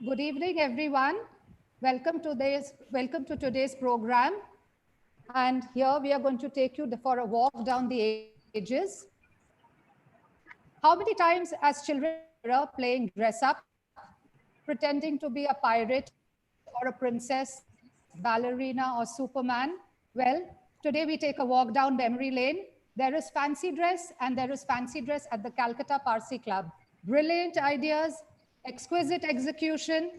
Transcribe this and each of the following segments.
Good evening, everyone. Welcome to today's program. And here we are going to take you for a walk down the ages. How many times as children were playing dress up, pretending to be a pirate or a princess, ballerina or Superman? Well, today we take a walk down memory lane. There is fancy dress and there is fancy dress at the Calcutta Parsi Club. Brilliant ideas, exquisite execution.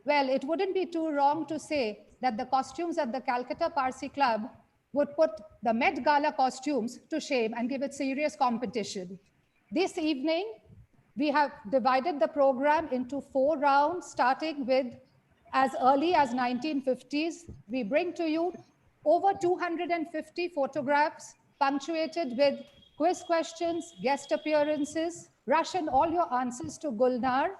Well, it wouldn't be too wrong to say that the costumes at the Calcutta Parsi Club would put the Met Gala costumes to shame and give it serious competition. This evening, we have divided the program into 4 rounds, starting with as early as 1950s. We bring to you over 250 photographs punctuated with quiz questions, guest appearances. Rush in all your answers to Gulnar.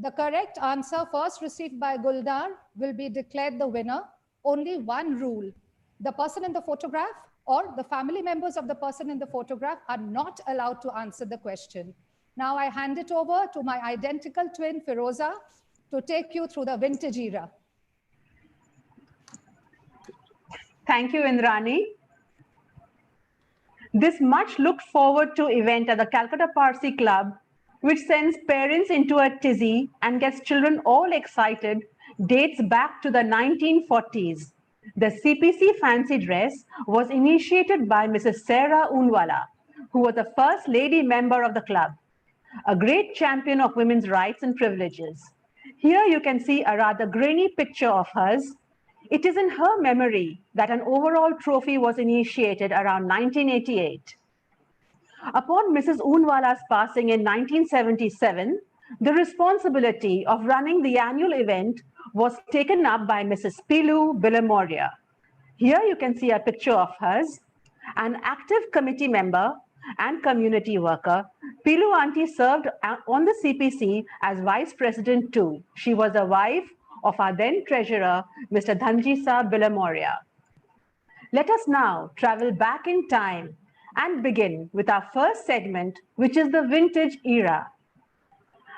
The correct answer first received by Gulnar will be declared the winner. Only one rule: the person in the photograph or the family members of the person in the photograph are not allowed to answer the question. Now I hand it over to my identical twin, Firoza, to take you through the vintage era. Thank you, Indrani. This much looked forward to event at the Calcutta Parsi Club, which sends parents into a tizzy and gets children all excited, dates back to the 1940s. The CPC Fancy Dress was initiated by Mrs. Sarah Unwala, who was the first lady member of the club, a great champion of women's rights and privileges. Here you can see a rather grainy picture of hers. It is in her memory that an overall trophy was initiated around 1988. Upon Mrs. Unwala's passing in 1977, the responsibility of running the annual event was taken up by Mrs. Pilu Bilamoria. Here you can see a picture of hers. An active committee member and community worker, Pilu Auntie served on the CPC as vice president too. She was the wife of our then treasurer, Mr. Dhanjisa Bilamoria. Let us now travel back in time and begin with our first segment, which is the vintage era.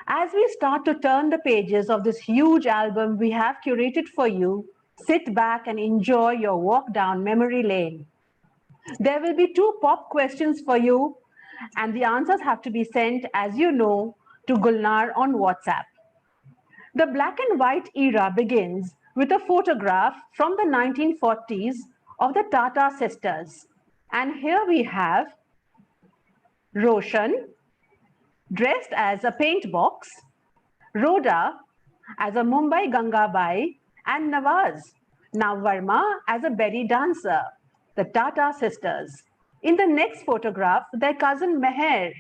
As we start to turn the pages of this huge album we have curated for you, sit back and enjoy your walk down memory lane. There will be 2 pop questions for you, and the answers have to be sent, as you know, to Gulnar on WhatsApp. The black and white era begins with a photograph from the 1940s of the Tata sisters. And here we have Roshan dressed as a paint box, Rhoda as a Mumbai Gangabai, and Nawaz, now Verma, as a belly dancer, the Tata sisters. In the next photograph, their cousin Meher,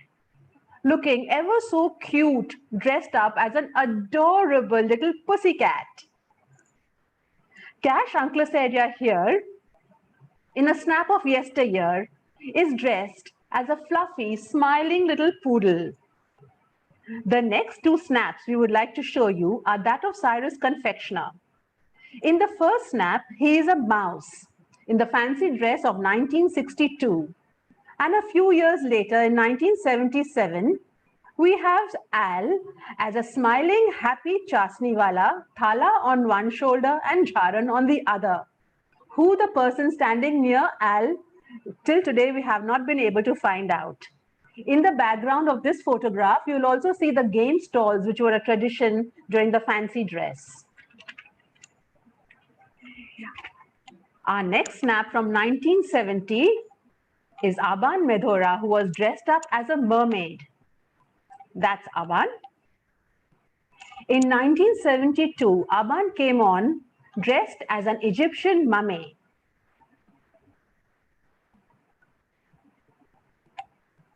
looking ever so cute, dressed up as an adorable little pussycat. Cash Uncle Sadia here, in a snap of yesteryear, is dressed as a fluffy, smiling little poodle. The next 2 snaps we would like to show you are that of Cyrus Confectioner. In the first snap, he is a mouse in the fancy dress of 1962. And a few years later, in 1977, we have Al as a smiling, happy chasniwala, thala on one shoulder and jharan on the other. Who the person standing near Al, till today we have not been able to find out. In the background of this photograph, you will also see the game stalls, which were a tradition during the fancy dress. Our next snap from 1970 is Aban Medhora, who was dressed up as a mermaid. That's Aban. In 1972, Aban came on dressed as an Egyptian mummy.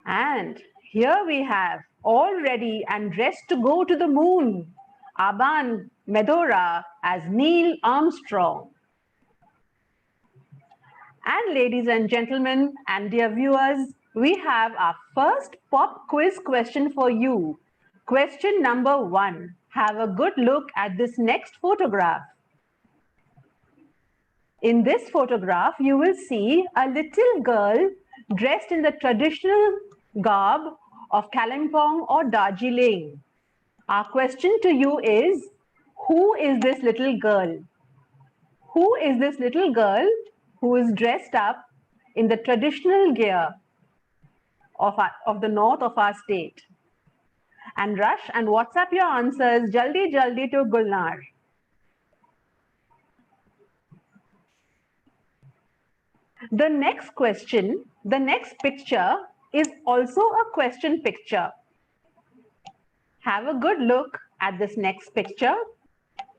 And here we have, all ready and dressed to go to the moon, Aban Medhora as Neil Armstrong. And ladies and gentlemen and dear viewers, we have our first pop quiz question for you. Question number 1. Have a good look at this next photograph. In this photograph, you will see a little girl dressed in the traditional garb of Kalimpong or Darjeeling. Our question to you is, Who is this little girl? Who is this little girl who is dressed up in the traditional gear of the north of our state? And rush and WhatsApp your answers jaldi jaldi to Gulnar. The next question, the next picture is also a question picture. Have a good look at this next picture.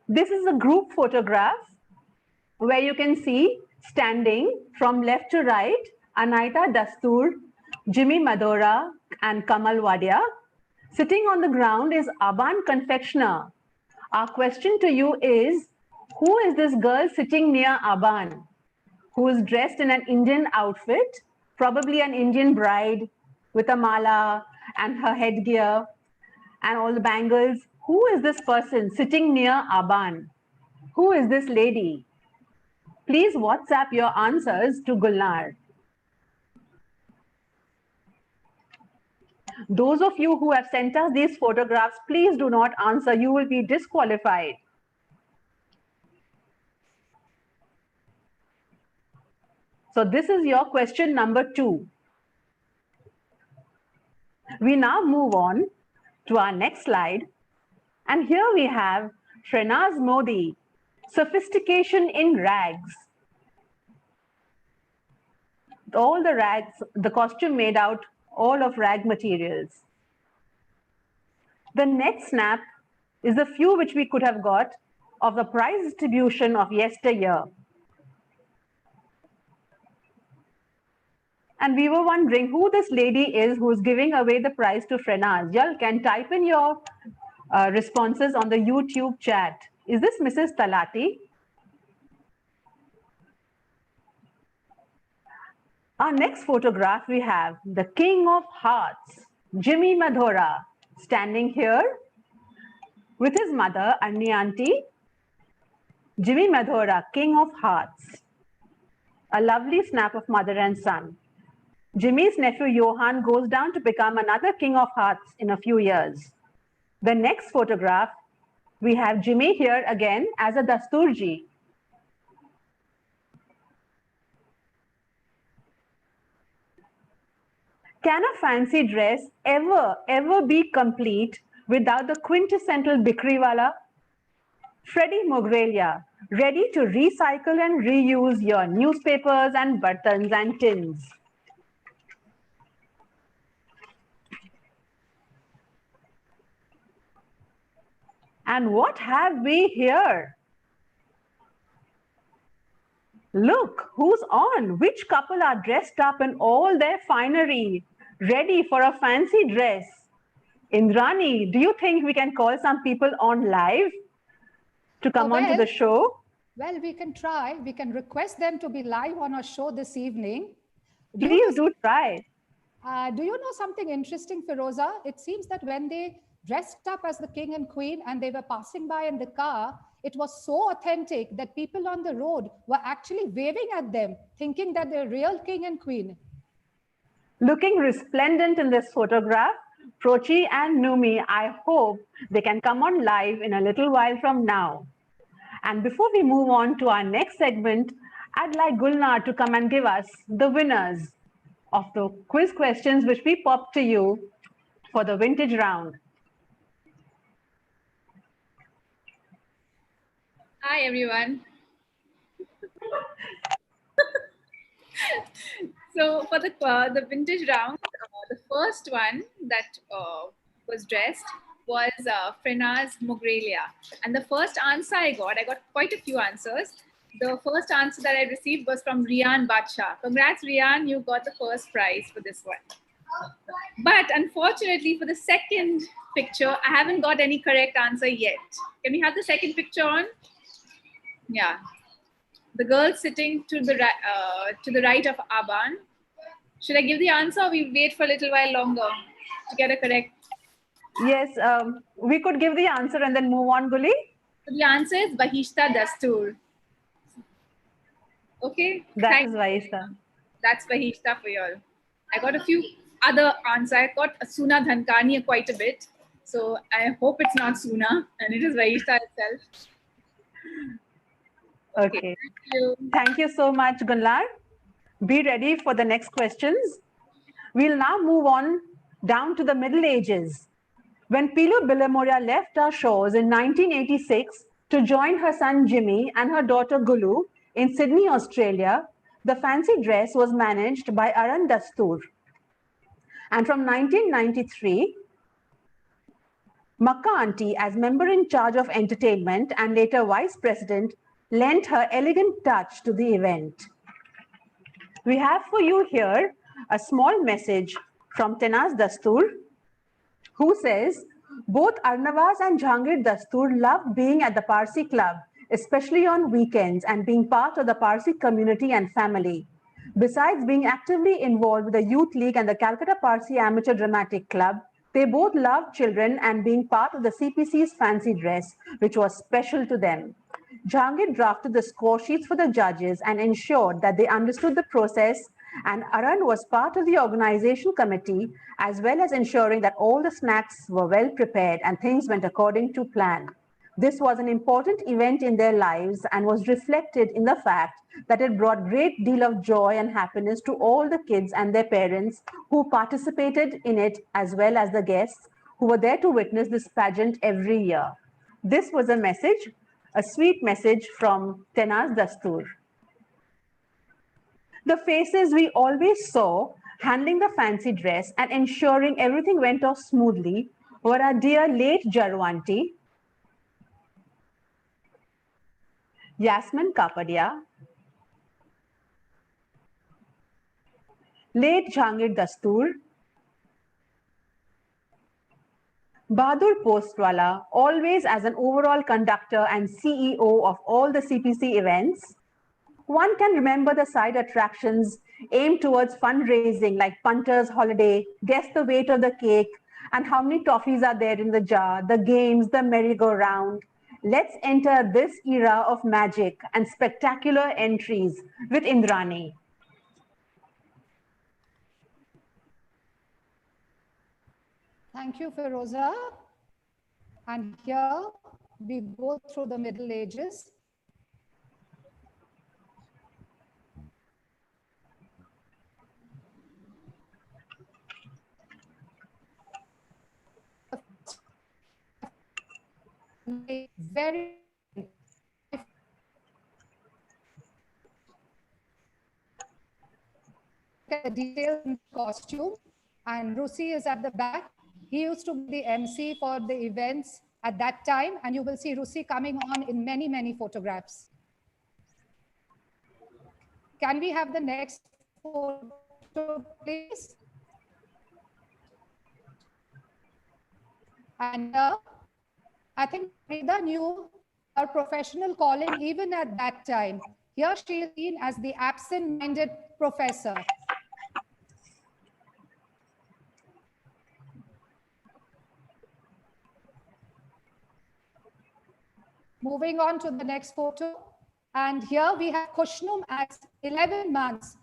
This is a group photograph where you can see standing from left to right, Anaita Dastur, Jimmy Madora, and Kamal Wadia. Sitting on the ground is Aban Confectioner. Our question to you is, who is this girl sitting near Aban, who is dressed in an Indian outfit, probably an Indian bride with a mala and her headgear and all the bangles? Who is this person sitting near Aban? Who is this lady? Please WhatsApp your answers to Gulnar. Those of you who have sent us these photographs, please do not answer. You will be disqualified. So this is your question number 2. We now move on to our next slide. And here we have Shrenaz Modi, Sophistication in Rags. All the rags, the costume made out all of rag materials. The next snap is the few which we could have got of the prize distribution of yesteryear. And we were wondering who this lady is who is giving away the prize to Shrenaz. Y'all can type in your responses on the YouTube chat. Is this Mrs. Talati? Our next photograph, we have the King of Hearts, Jimmy Madhora, standing here with his mother, Anni Auntie. Jimmy Madhora, King of Hearts. A lovely snap of mother and son. Jimmy's nephew, Johan, goes down to become another King of Hearts in a few years. The next photograph, we have Jimmy here again as a Dasturji. Can a fancy dress ever be complete without the quintessential Bikriwala? Freddie Mogrelia, ready to recycle and reuse your newspapers and buttons and tins. And what have we here? Look, who's on? Which couple are dressed up in all their finery, ready for a fancy dress? Indrani, do you think we can call some people on live to come on to the show? Well, we can try. We can request them to be live on our show this evening. Please do try. Do you know something interesting, Firoza? It seems that when they dressed up as the king and queen and they were passing by in the car, it was so authentic that people on the road were actually waving at them, thinking that they're real king and queen. Looking resplendent in this photograph, Prochi and Numi, I hope they can come on live in a little while from now. And before we move on to our next segment, I'd like Gulnar to come and give us the winners of the quiz questions which we popped to you for the vintage round. Hi, everyone. So for the vintage round, the first one that was dressed was Shrenaz Mogrelia. And the first answer I got quite a few answers. The first answer that I received was from Rian Badsha. Congrats, Rian, you got the first prize for this one. But unfortunately, for the second picture, I haven't got any correct answer yet. Can we have the second picture on? Yeah, the girl sitting to the right of Aban. Should I give the answer or we wait for a little while longer to get a correct? Yes, we could give the answer and then move on, Guli. So the answer is Bahishta Dastur. Okay. That is Bahishta. That's Bahishta for you all. I got a few other answers. I got Asuna Dhankani quite a bit. So I hope it's not Suna, and it is Vaishta itself. Okay. Thank you. Thank you so much, Gunlar. Be ready for the next questions. We'll now move on down to the Middle Ages. When Pilu Bilamoria left our shores in 1986 to join her son Jimmy and her daughter Gulu in Sydney, Australia, the fancy dress was managed by Aran Dastoor. And from 1993, Makka Auntie, as member in charge of entertainment and later vice president, lent her elegant touch to the event. We have for you here a small message from Tenaz Dastoor, who says, both Arnavaz and Jahangir Dastoor loved being at the Parsi Club, especially on weekends, and being part of the Parsi community and family. Besides being actively involved with the Youth League and the Calcutta Parsi Amateur Dramatic Club, they both loved children and being part of the CPC's Fancy Dress, which was special to them. Jahangir drafted the score sheets for the judges and ensured that they understood the process, and Aran was part of the organization committee, as well as ensuring that all the snacks were well prepared and things went according to plan. This was an important event in their lives and was reflected in the fact that it brought great deal of joy and happiness to all the kids and their parents who participated in it, as well as the guests who were there to witness this pageant every year. This was a message, a sweet message from Tenaz Dastoor. The faces we always saw handling the fancy dress and ensuring everything went off smoothly were our dear late Jarwanti, Yasmin Kapadia, late Jahangir Dastoor, Bahadur Postwala, always as an overall conductor and CEO of all the CPC events. One can remember the side attractions aimed towards fundraising like Punter's Holiday, Guess the Weight of the Cake, and how many toffees are there in the jar, the games, the merry-go-round. Let's enter this era of magic and spectacular entries with Indrani. Thank you, Feroza. And here we go through the Middle Ages. Very details in costume, and Rusi is at the back. He used to be the MC for the events at that time, and you will see Rusi coming on in many, many photographs. Can we have the next photo, please? And I think Rida knew her professional calling even at that time. Here she is seen as the absent-minded professor. Moving on to the next photo. And here we have Kushnum at 11 months.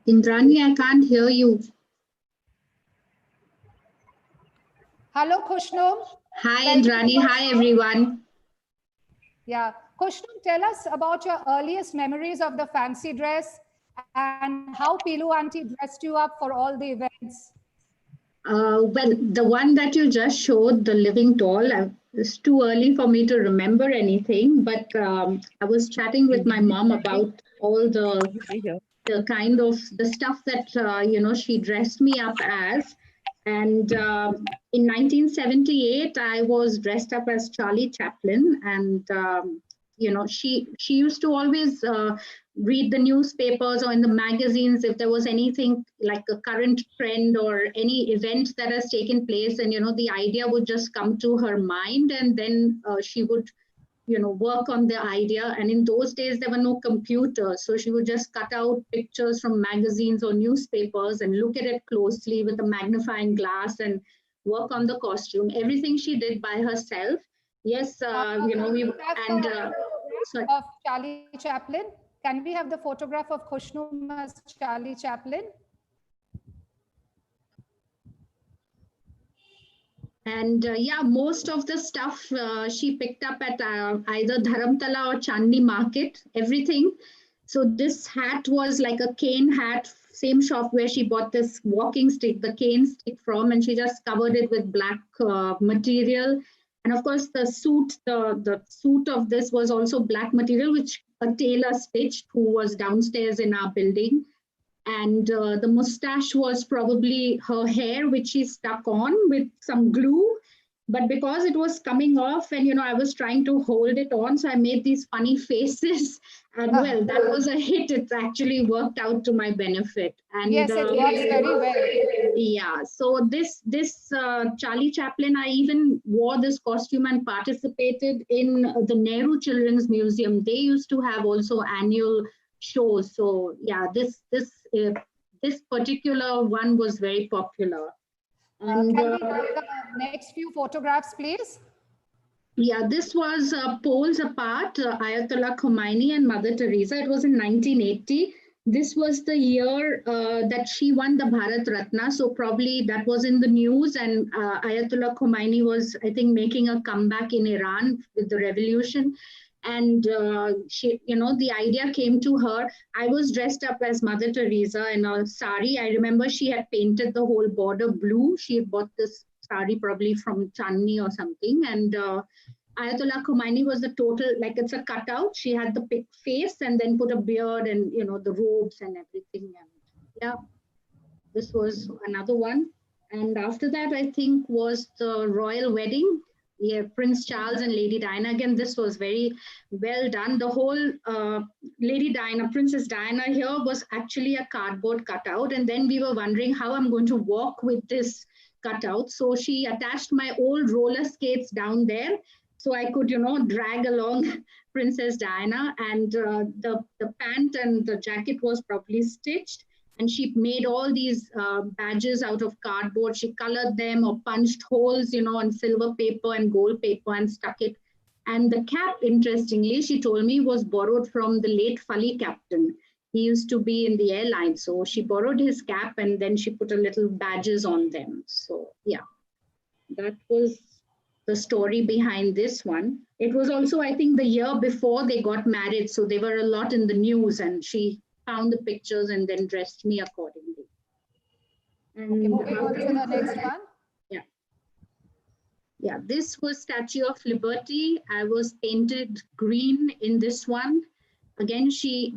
Indrani, I can't hear you. Hello, Kushnum. Hi, Indrani. Hi, everyone. Yeah. Kushnum, tell us about your earliest memories of the fancy dress and how Pilu Auntie dressed you up for all the events. Well, the one that you just showed, the living doll, it's too early for me to remember anything, but I was chatting with my mom about all the kind of the stuff that, she dressed me up as. And in 1978, I was dressed up as Charlie Chaplin. And, she used to always read the newspapers or in the magazines if there was anything like a current trend or any event that has taken place. And, the idea would just come to her mind. And then she would work on the idea. And in those days, there were no computers. So she would just cut out pictures from magazines or newspapers and look at it closely with a magnifying glass and work on the costume. Everything she did by sorry. Of Charlie Chaplin. Can we have the photograph of Khushnoom as Charlie Chaplin? And most of the stuff she picked up at either Dharamtala or Chandni market, everything. So this hat was like a cane hat, same shop where she bought this walking stick, the cane stick from, and she just covered it with black material. And of course, the suit, the suit of this was also black material, which a tailor stitched who was downstairs in our building. And the mustache was probably her hair, which she stuck on with some glue. But because it was coming off and, I was trying to hold it on, so I made these funny faces. And well, that was a hit. It actually worked out to my benefit. And yes, it works very well. Yeah. So this Charlie Chaplin, I even wore this costume and participated in the Nehru Children's Museum. They used to have also annual shows. So yeah, this particular one was very popular. And, can we have the next few photographs, please? Yeah, this was poles apart, Ayatollah Khomeini and Mother Teresa. It was in 1980. This was the year that she won the Bharat Ratna. So probably that was in the news, and Ayatollah Khomeini was, I think, making a comeback in Iran with the revolution. And she, the idea came to her. I was dressed up as Mother Teresa in a sari. I remember she had painted the whole border blue. She had bought this sari probably from Chandni or something. And Ayatollah Khomeini was the total, like it's a cutout. She had the face and then put a beard and, the robes and everything. And yeah, this was another one. And after that, I think, was the royal wedding. Yeah, Prince Charles and Lady Diana. Again, this was very well done. The whole Lady Diana, Princess Diana here was actually a cardboard cutout. And then we were wondering how I'm going to walk with this cutout. So she attached my old roller skates down there so I could, drag along Princess Diana. And the pant and the jacket was properly stitched. And she made all these badges out of cardboard. She colored them or punched holes, on silver paper and gold paper and stuck it. And the cap, interestingly, she told me, was borrowed from the late Fully captain. He used to be in the airline. So she borrowed his cap and then she put a little badges on them. So yeah, that was the story behind this one. It was also, I think, the year before they got married. So they were a lot in the news, and she found the pictures and then dressed me accordingly. And okay, moving on to the next one. Yeah, this was Statue of Liberty. I was painted green in this one. Again,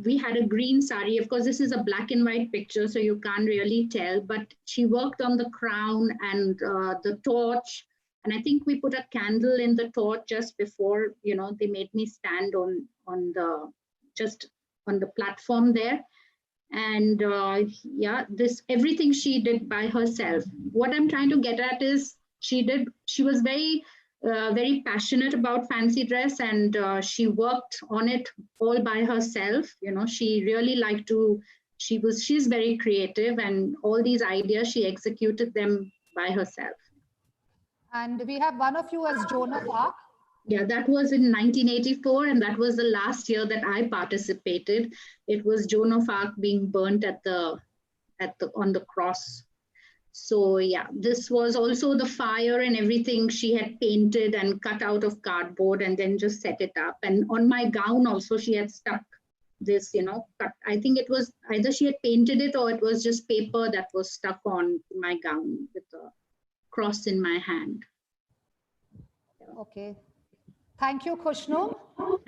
we had a green sari. Of course, this is a black and white picture, so you can't really tell, but she worked on the crown and the torch. And I think we put a candle in the torch just before, they made me stand on the platform there. And yeah, everything she did by herself. What I'm trying to get at is she was very passionate about fancy dress, and she worked on it all by herself. She really liked to, she's very creative, and all these ideas, she executed them by herself. And we have one of you as Joan of Arc. Yeah, that was in 1984, and that was the last year that I participated. It was Joan of Arc being burnt on the cross. So yeah, this was also the fire and everything she had painted and cut out of cardboard and then just set it up. And on my gown also, she had stuck this, cut. I think it was either she had painted it or it was just paper that was stuck on my gown with a cross in my hand. Okay. Thank you, Khushnoom.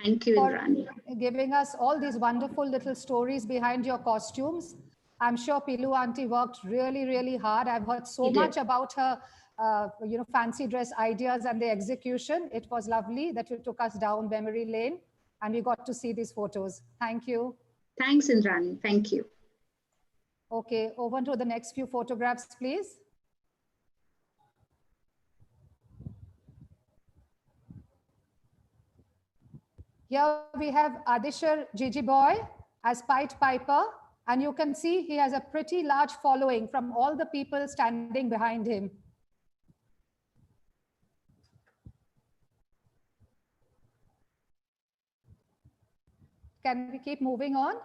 Thank you, Indrani. For giving us all these wonderful little stories behind your costumes. I'm sure Pilu auntie worked really, really hard. I've heard so much about her, fancy dress ideas and the execution. It was lovely that you took us down memory lane and we got to see these photos. Thank you. Thanks, Indrani. Thank you. Okay, over to the next few photographs, please. Here we have Adishar Gigi Boy as Pied Piper, and you can see he has a pretty large following from all the people standing behind him. Can we keep moving on?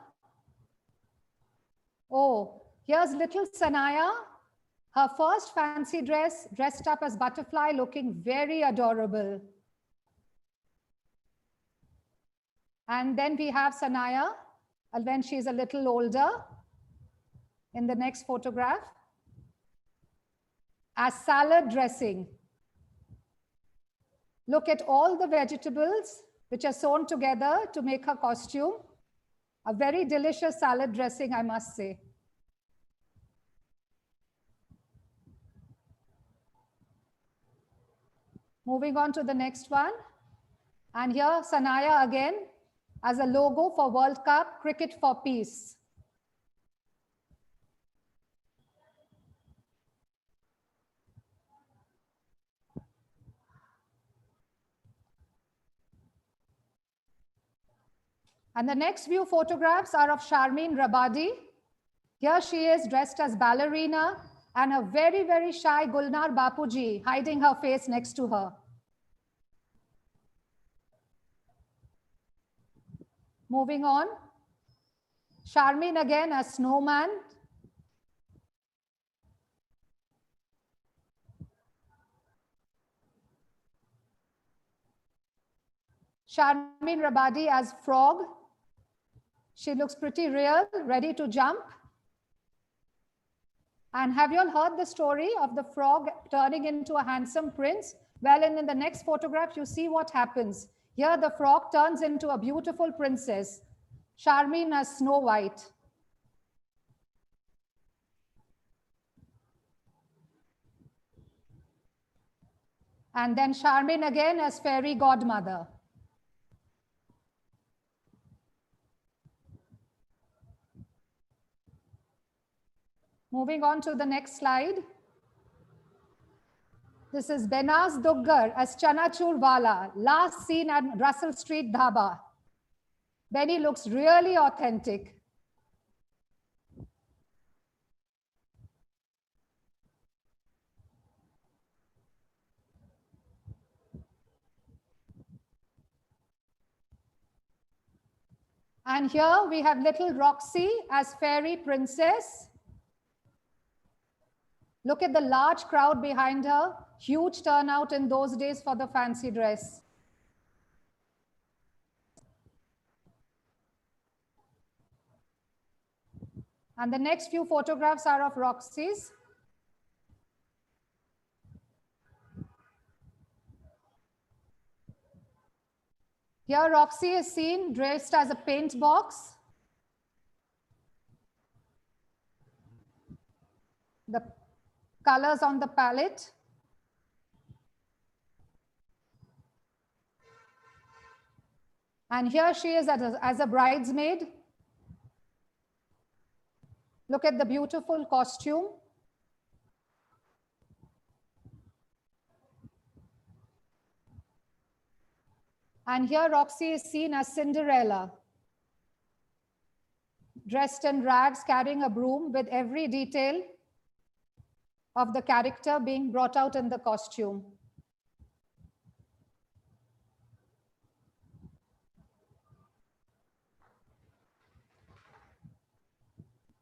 Oh, here's little Sanaya, her first fancy dress, dressed up as butterfly, looking very adorable. And then we have Sanaya when she's a little older in the next photograph as salad dressing. Look at all the vegetables which are sewn together to make her costume. A very delicious salad dressing, I must say. Moving on to the next one. And here Sanaya again as a logo for World Cup Cricket for Peace. And the next few photographs are of Sharmeen Rabadi. Here she is dressed as ballerina and a very, very shy Gulnar Bapuji hiding her face next to her. Moving on, Sharmeen again as snowman. Sharmeen Rabadi as frog. She looks pretty real, ready to jump. And have you all heard the story of the frog turning into a handsome prince? Well, in the next photograph, you see what happens. Here, the frog turns into a beautiful princess. Sharmeen as Snow White. And then Sharmeen again as fairy godmother. Moving on to the next slide. This is Benaz Duggar as Chanachur Wala, last seen at Russell Street Dhaba. Benny looks really authentic. And here we have little Roxy as fairy princess. Look at the large crowd behind her. Huge turnout in those days for the fancy dress. And the next few photographs are of Roxy's. Here Roxy is seen dressed as a paint box. The colors on the palette. And here she is as a bridesmaid. Look at the beautiful costume. And here Roxy is seen as Cinderella, dressed in rags, carrying a broom, with every detail of the character being brought out in the costume.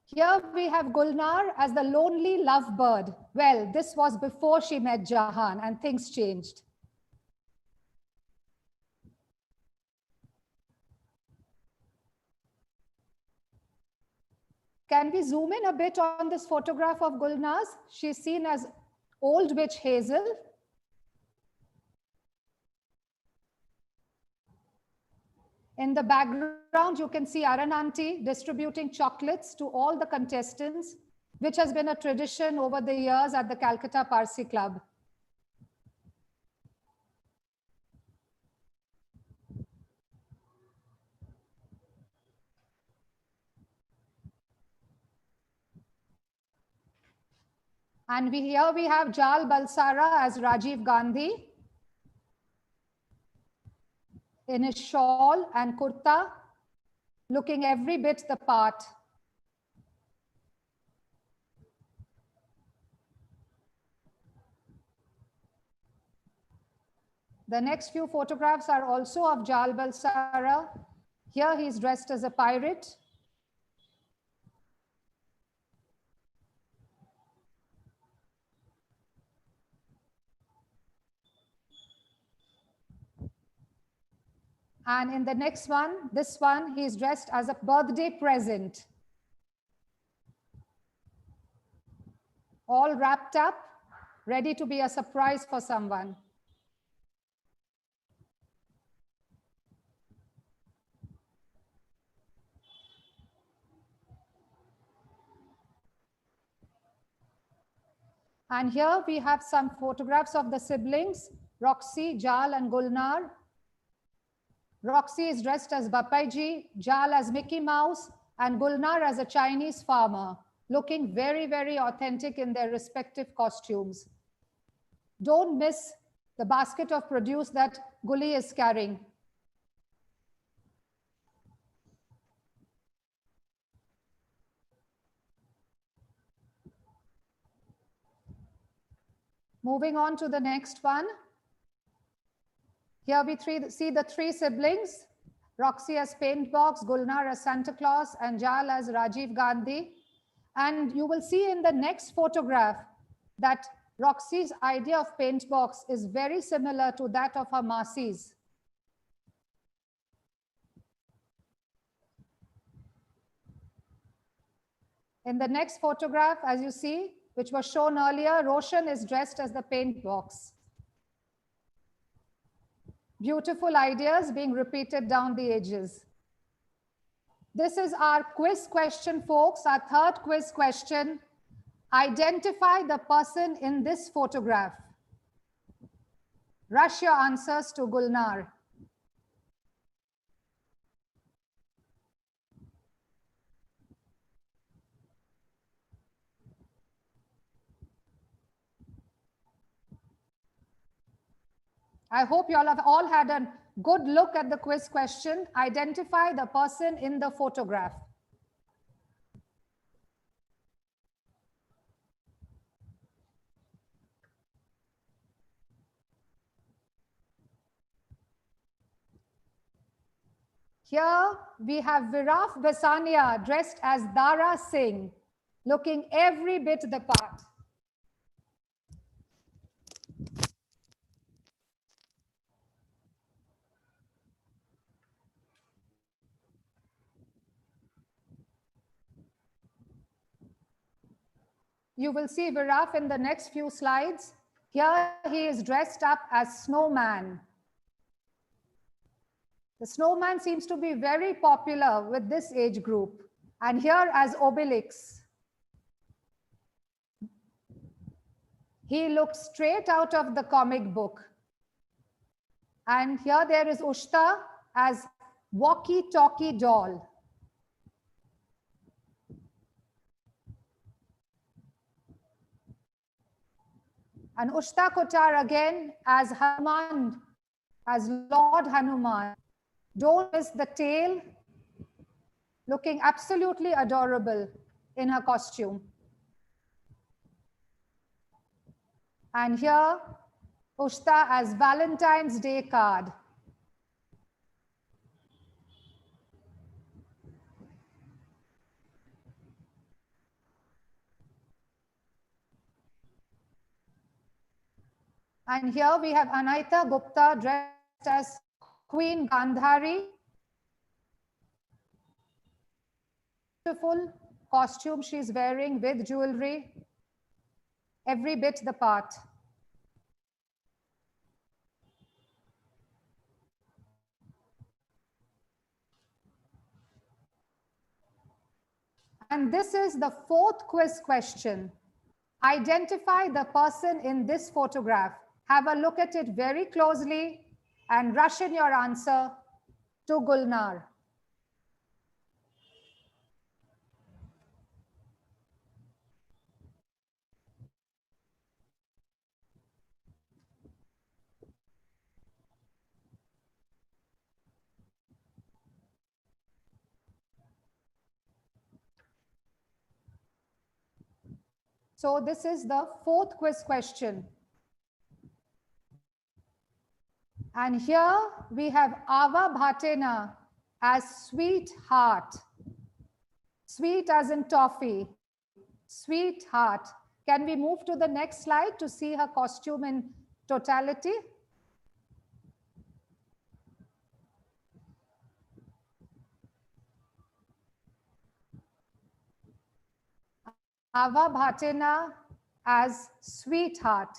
Here we have Gulnar as the lonely lovebird. Well, this was before she met Jahan and things changed. Can we zoom in a bit on this photograph of Gulnar's? She's seen as Old Witch Hazel. In the background, you can see Arananti distributing chocolates to all the contestants, which has been a tradition over the years at the Calcutta Parsi Club. And here we have Jal Balsara as Rajiv Gandhi. in his shawl and kurta, looking every bit the part. The next few photographs are also of Jal Balsara. Here he's dressed as a pirate. And in the next one, this one, he's dressed as a birthday present. All wrapped up, ready to be a surprise for someone. And here we have some photographs of the siblings, Roxy, Jal, and Gulnar. Roxy is dressed as Bapaiji, Jal as Mickey Mouse, and Gulnar as a Chinese farmer, looking very, very authentic in their respective costumes. Don't miss the basket of produce that Gully is carrying. Moving on to the next one. Here we see the three siblings, Roxy as Paintbox, Gulnar as Santa Claus, and Jal as Rajiv Gandhi. And you will see in the next photograph that Roxy's idea of Paintbox is very similar to that of her Masi's. In the next photograph, as you see, which was shown earlier, Roshan is dressed as the Paintbox. Beautiful ideas being repeated down the edges. This is our quiz question, folks, our third quiz question. Identify the person in this photograph. Rush your answers to Gulnar. I hope you all have had a good look at the quiz question. Identify the person in the photograph. Here we have Viraf Besania dressed as Dara Singh, looking every bit the part. You will see Viraf in the next few slides. Here he is dressed up as Snowman. The Snowman seems to be very popular with this age group. And here as Obelix. He looks straight out of the comic book. And here there is Ushta as Walkie-Talkie Doll. And Ushta Kotar again as Hanuman, as Lord Hanuman. Don't miss the tail, looking absolutely adorable in her costume. And here, Ushta as Valentine's Day card. And here we have Anaita Gupta dressed as Queen Gandhari. Beautiful costume she's wearing with jewelry. Every bit the part. And this is the fourth quiz question. Identify the person in this photograph. Have a look at it very closely and rush in your answer to Gulnar. So this is the fourth quiz question. And here we have Ava Bhatena as sweetheart. Sweet as in toffee. Sweetheart. Can we move to the next slide to see her costume in totality? Ava Bhatena as sweetheart.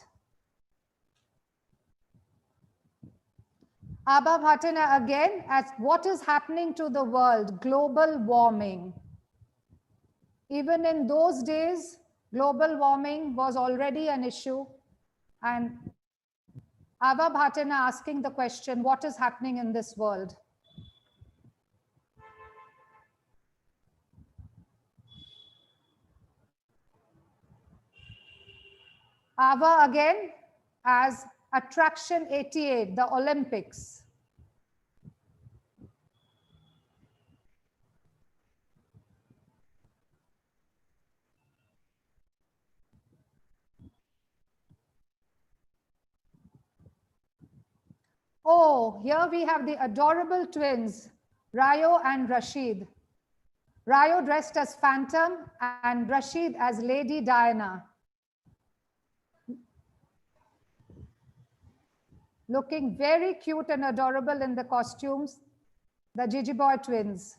Ava Bhatena again as what is happening to the world? Global warming. Even in those days, global warming was already an issue. And Ava Bhatena asking the question, what is happening in this world? Ava again as attraction 88, the Olympics. Oh, here we have the adorable twins, Rayo and Rashid. Rayo dressed as Phantom and Rashid as Lady Diana. Looking very cute and adorable in the costumes, the Gigi Boy twins.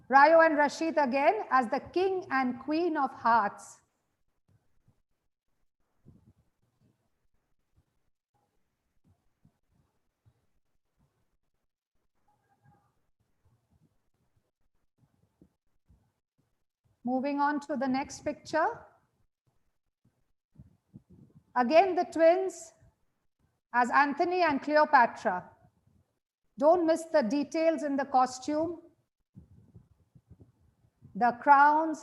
Rayo and Rashid again as the King and Queen of Hearts. Moving on to the next picture. Again, the twins as Anthony and Cleopatra. Don't miss the details in the costume, the crowns,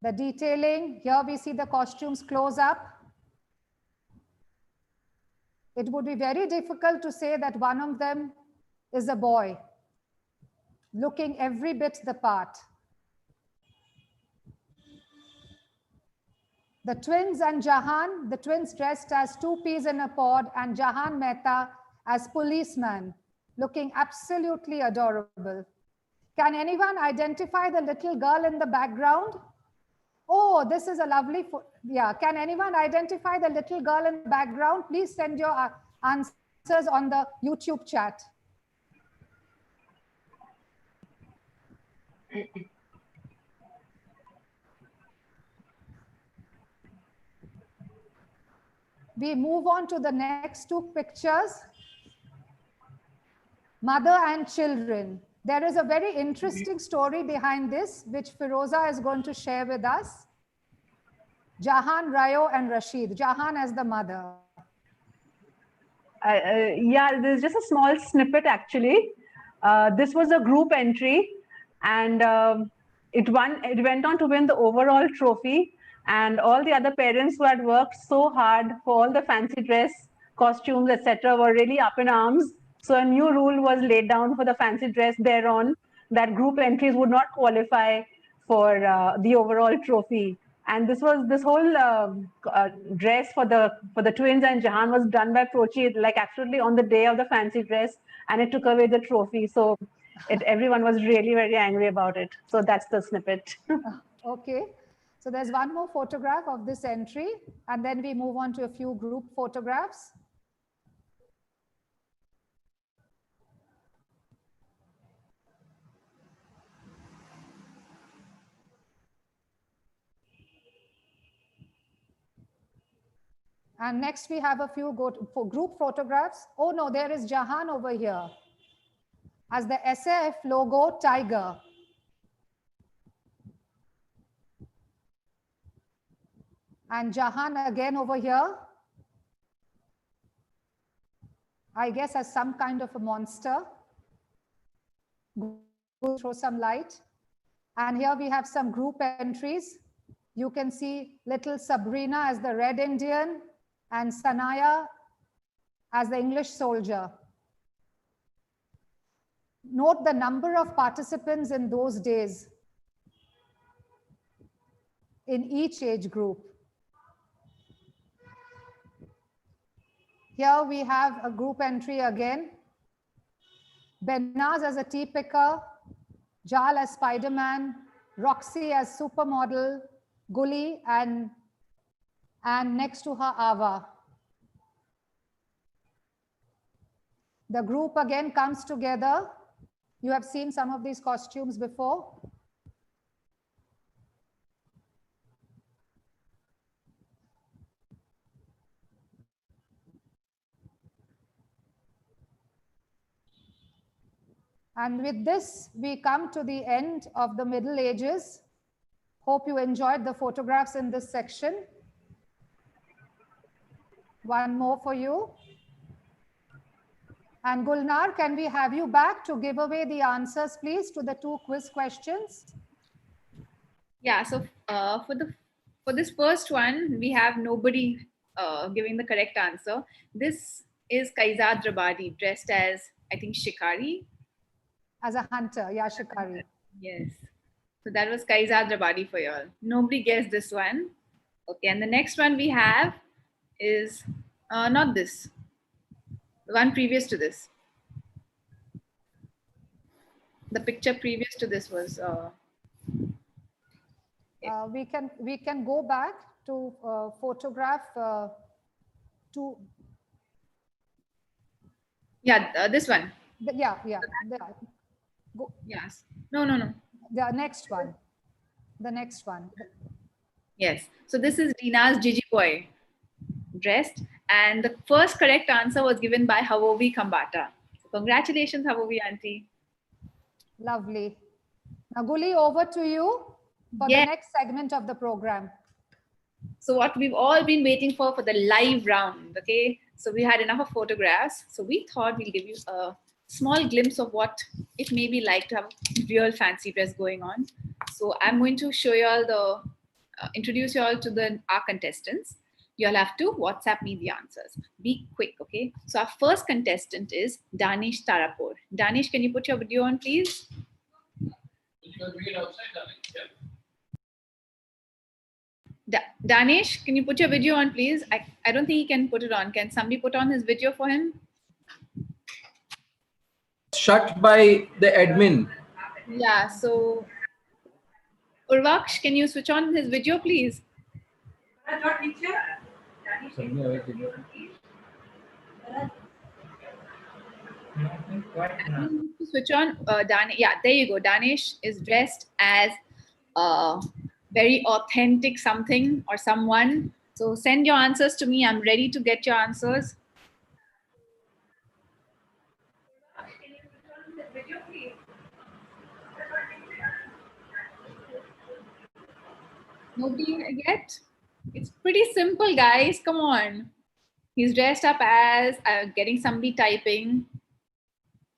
the detailing. Here we see the costumes close up. It would be very difficult to say that one of them is a boy, looking every bit the part. The twins and Jahan, the twins dressed as two peas in a pod, and Jahan Mehta as policeman, looking absolutely adorable. Can anyone identify the little girl in the background? Oh, this is a lovely, yeah. Can anyone identify the little girl in the background? Please send your answers on the YouTube chat. We move on to the next two pictures. Mother and children. There is a very interesting story behind this, which Firoza is going to share with us. Jahan, Rayo, and Rashid. Jahan as the mother. Yeah, there's just a small snippet actually. This was a group entry, and it went on to win the overall trophy. And all the other parents who had worked so hard for all the fancy dress, costumes, etc., were really up in arms. So a new rule was laid down for the fancy dress thereon, that group entries would not qualify for the overall trophy. And this whole dress for the twins and Jahan was done by Prochi, like absolutely on the day of the fancy dress, and it took away the trophy. So everyone was really very angry about it. So that's the snippet. Okay. So there's one more photograph of this entry, and then we move on to a few group photographs. And next we have a few group photographs. Oh no, there is Jahan over here as the SAF logo tiger. And Jahan again over here, I guess as some kind of a monster. We'll throw some light. And here we have some group entries. You can see little Sabrina as the Red Indian and Sanaya as the English soldier. Note the number of participants in those days in each age group. Here we have a group entry again. Benaz as a tea picker, Jal as Spider-Man, Roxy as supermodel, Guli and next to her Ava. The group again comes together. You have seen some of these costumes before. And with this, we come to the end of the Middle Ages. Hope you enjoyed the photographs in this section. One more for you. And Gulnar, can we have you back to give away the answers, please, to the 2 quiz questions? Yeah, so for this first one, we have nobody giving the correct answer. This is Kaizad Rabadi dressed as, I think, Shikari. As a hunter, yeah, Shikari. Yes. So that was Kaizad Rabadi for y'all. Nobody guessed this one. Okay, and the next one we have is not this. The one previous to this. The picture previous to this was. We can go back to photograph to. Yeah, this one. Yeah. Go. Yes. No. The next one. The next one. Yes. So this is Dina's Gigi boy dressed, and the first correct answer was given by Havovi Kambata. So congratulations, Havovi auntie. Lovely. Now, Guli, over to you for the next segment of the program. So what we've all been waiting for the live round, okay? So we had enough of photographs. So we thought we'll give you a small glimpse of what it may be like to have a real fancy dress going on. So I'm going to show you all introduce you all to our contestants. You'll have to WhatsApp me the answers. Be quick, okay? So our first contestant is Danish Tarapur. Danish, can you put your video on, please? Danish, can you put your video on, please? I don't think he can put it on. Can somebody put on his video for him? Shut by the admin. Yeah, so Urvaksh, can you switch on his video, please? Switch on. Yeah, there you go. Danish is dressed as very authentic something or someone. So send your answers to me. I'm ready to get your answers. Nobody yet? It's pretty simple, guys. Come on. He's dressed up as getting somebody typing.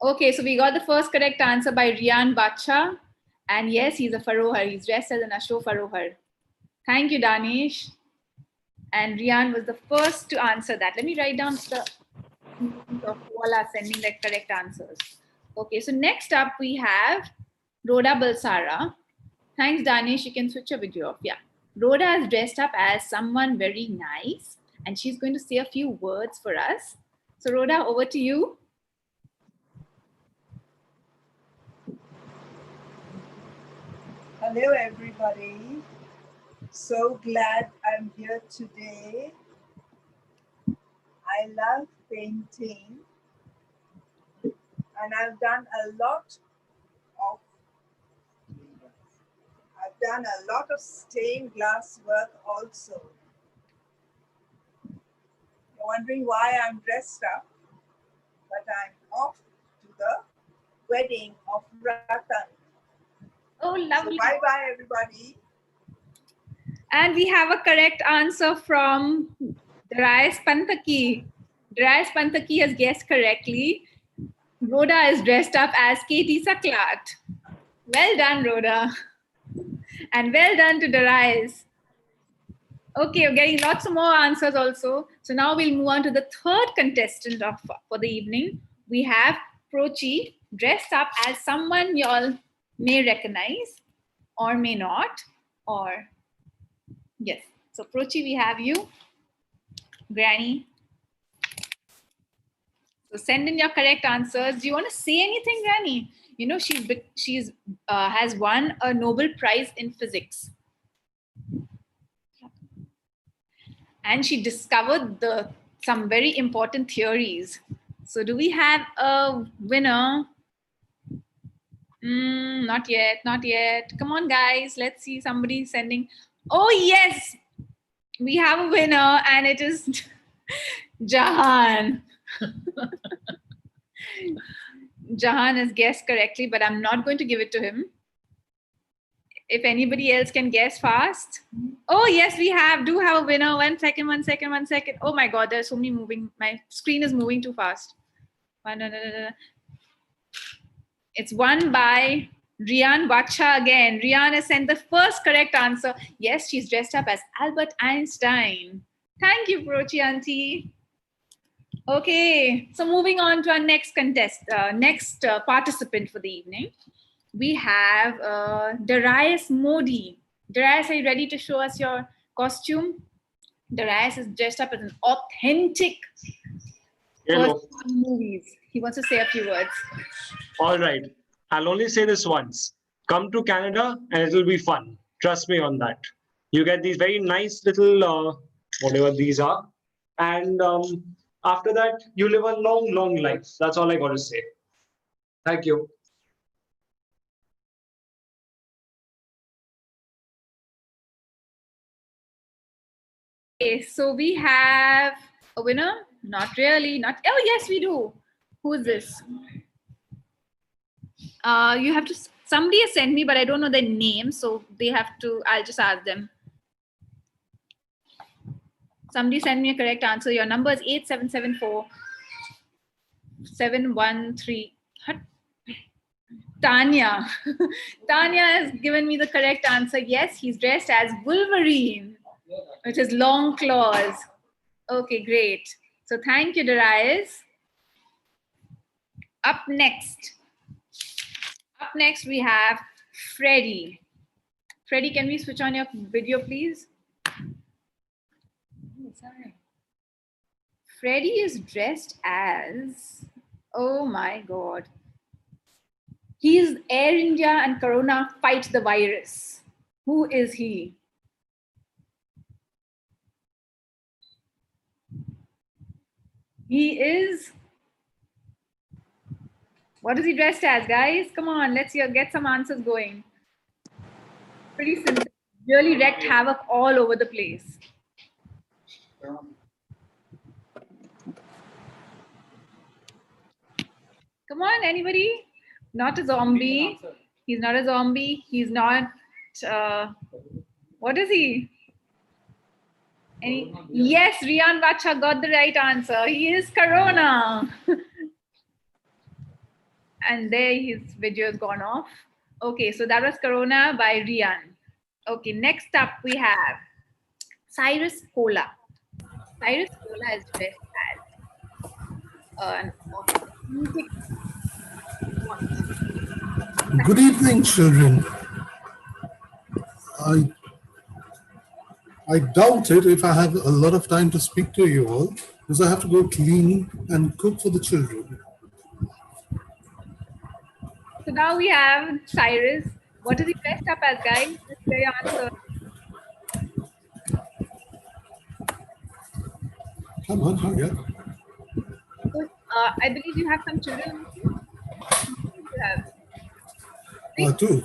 Okay, so we got the first correct answer by Rian Bacha. And yes, he's a Farohar. He's dressed as an Ashok Farohar. Thank you, Danish. And Rian was the first to answer that. Let me write down the of Walla sending the correct answers. Okay, so next up we have Rhoda Balsara. Thanks, Danish. You can switch your video off. Yeah. Rhoda is dressed up as someone very nice, and she's going to say a few words for us. So Rhoda, over to you. Hello, everybody. So glad I'm here today. I love painting, and I've done a lot of stained glass work also. You're wondering why I'm dressed up, but I'm off to the wedding of Ratan. Oh, lovely. So bye-bye, everybody. And we have a correct answer from Darius Pantaki. Darius Pantaki has guessed correctly. Rhoda is dressed up as Katie Saklat. Well done, Rhoda. And well done to Darius. Okay, we're getting lots of more answers also. So now we'll move on to the third contestant for the evening. We have Prochi dressed up as someone y'all may recognize or may not, or yes. So Prochi, we have you. Granny. So send in your correct answers. Do you want to say anything, Granny? You know, she's has won a Nobel Prize in physics. And she discovered some very important theories. So do we have a winner? Not yet, not yet. Come on, guys. Let's see somebody sending. Oh, yes. We have a winner, and it is Jahan. Jahan has guessed correctly, but I'm not going to give it to him. If anybody else can guess fast. Oh, yes, we do have a winner. 1 second, 1 second, 1 second. Oh my God, there's so many moving. My screen is moving too fast. It's won by Rian Bacha again. Rian has sent the first correct answer. Yes, she's dressed up as Albert Einstein. Thank you, Prochi Auntie. Okay, so moving on to our next participant for the evening. We have Darius Modi. Darius, are you ready to show us your costume? Darius is dressed up as an authentic person in movies. He wants to say a few words. All right. I'll only say this once. Come to Canada and it will be fun. Trust me on that. You get these very nice little, whatever these are. And after that, you live a long, long life. That's all I got to say. Thank you. Okay, so we have a winner? Not really. Oh, yes, we do. Who is this? You have to, somebody has sent me, but I don't know their name. So they have to, I'll just ask them. Somebody send me a correct answer. Your number is 8774-713. Tanya. Tanya has given me the correct answer. Yes, he's dressed as Wolverine, which is long claws. Okay, great. So thank you, Darius. Up next we have Freddie. Freddie, can we switch on your video, please? Sorry. Freddie is dressed as, oh my God. He's Air India and Corona fight the virus. Who is he? He is, what is he dressed as, guys? Come on, let's get some answers going. Pretty simple. Really wreaked havoc all over the place. Come on, anybody? Not a zombie. He's not a zombie. He's not, what is he? Yes, Rian Bacha got the right answer. He is Corona. And there his video has gone off. Okay, so that was Corona by Rian. Okay, next up we have Cyrus Cola. Cyrus Cola is dressed as an authentic. Good evening, children. I doubt it if I have a lot of time to speak to you all, because I have to go clean and cook for the children. So now we have Cyrus. What is he dressed up as, guys? Let's hear your answer. Come on, hurry up. So, I believe you have some children with you. You have. Two.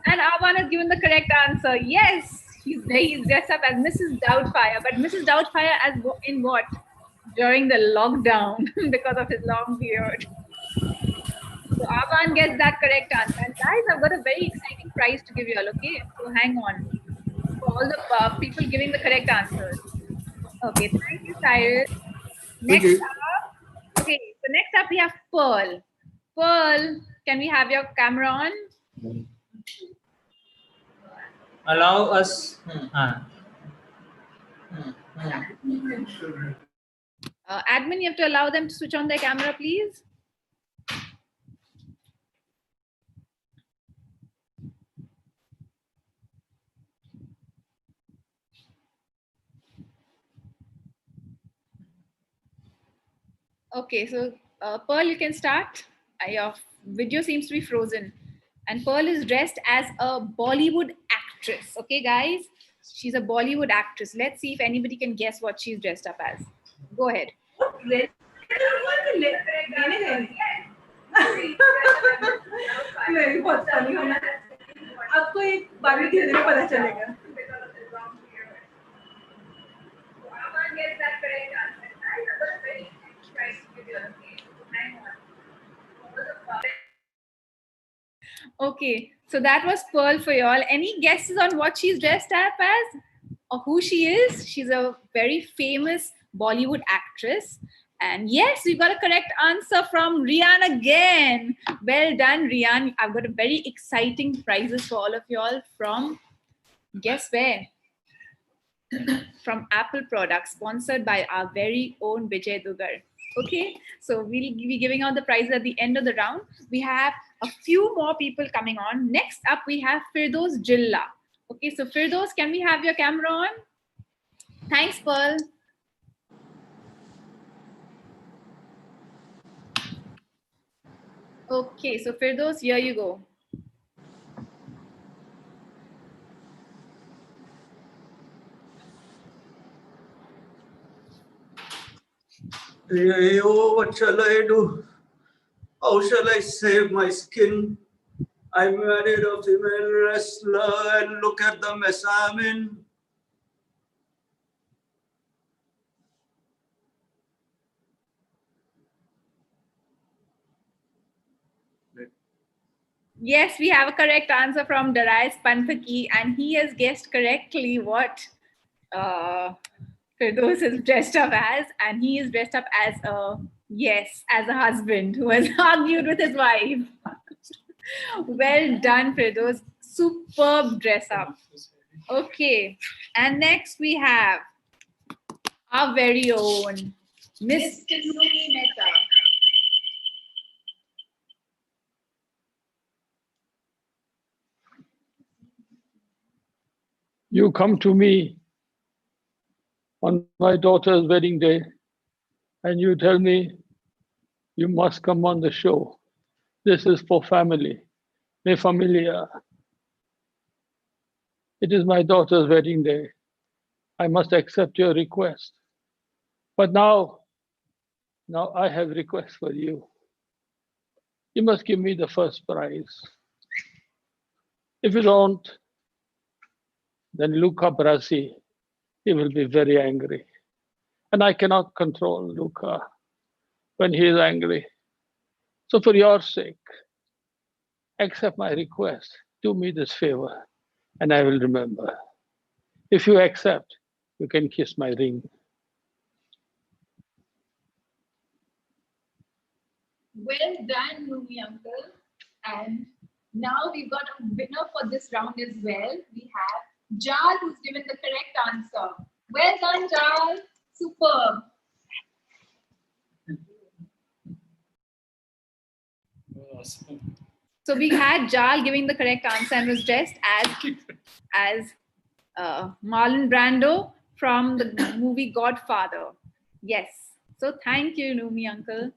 And Avan has given the correct answer. Yes, he's dressed up as Mrs. Doubtfire. But Mrs. Doubtfire as in what? During the lockdown because of his long beard. So Avan gets that correct answer. And guys, I've got a very exciting prize to give you all, okay? So hang on. For all the people giving the correct answers. Okay, thank you, Cyrus. Next up, okay, so next up we have Pearl. Pearl, can we have your camera on? Allow us. Admin, you have to allow them to switch on their camera, please. Okay, so Pearl, you can start. Your video seems to be frozen. And Pearl is dressed as a Bollywood actress. Okay, guys? She's a Bollywood actress. Let's see if anybody can guess what she's dressed up as. Go ahead. नहीं बहुत funny होना है। आपको एक बार में धीरे-धीरे पता चलेगा। Okay, so that was Pearl for y'all. Any guesses on what she's dressed up as or who she is? She's a very famous Bollywood actress. And yes, we got a correct answer from Rian again. Well done, Rian. I've got a very exciting prizes for all of y'all from, guess where? From Apple products, sponsored by our very own Vijay Dugar. Okay, so we'll be giving out the prizes at the end of the round. We have a few more people coming on. Next up, we have Firdaus Jilla. Okay, so Firdaus, can we have your camera on? Thanks, Pearl. Okay, so Firdaus, here you go. Hey, oh, what shall I do? How shall I save my skin? I married a female wrestler and look at the mess I'm in. Yes, we have a correct answer from Darius Panthaki, and he has guessed correctly what Firdaus is dressed up as, and he is dressed up as as a husband who has argued with his wife. Well done, Firdaus. Superb dress up. Okay, and next we have our very own Miss Tinumi Mehta. You come to me on my daughter's wedding day and you tell me you must come on the show. This is for family, mi familia. It is my daughter's wedding day. I must accept your request. But now I have request for you. You must give me the first prize. If you don't, then Luca Brasi, he will be very angry. And I cannot control Luca when he is angry. So for your sake, accept my request. Do me this favor, and I will remember. If you accept, you can kiss my ring. Well done, Rumi uncle. And now we've got a winner for this round as well. We have Jal, who's given the correct answer. Well done, Jal. Superb. So we had Jal giving the correct answer and was dressed as Marlon Brando from the movie Godfather. Yes. So thank you, Numi uncle.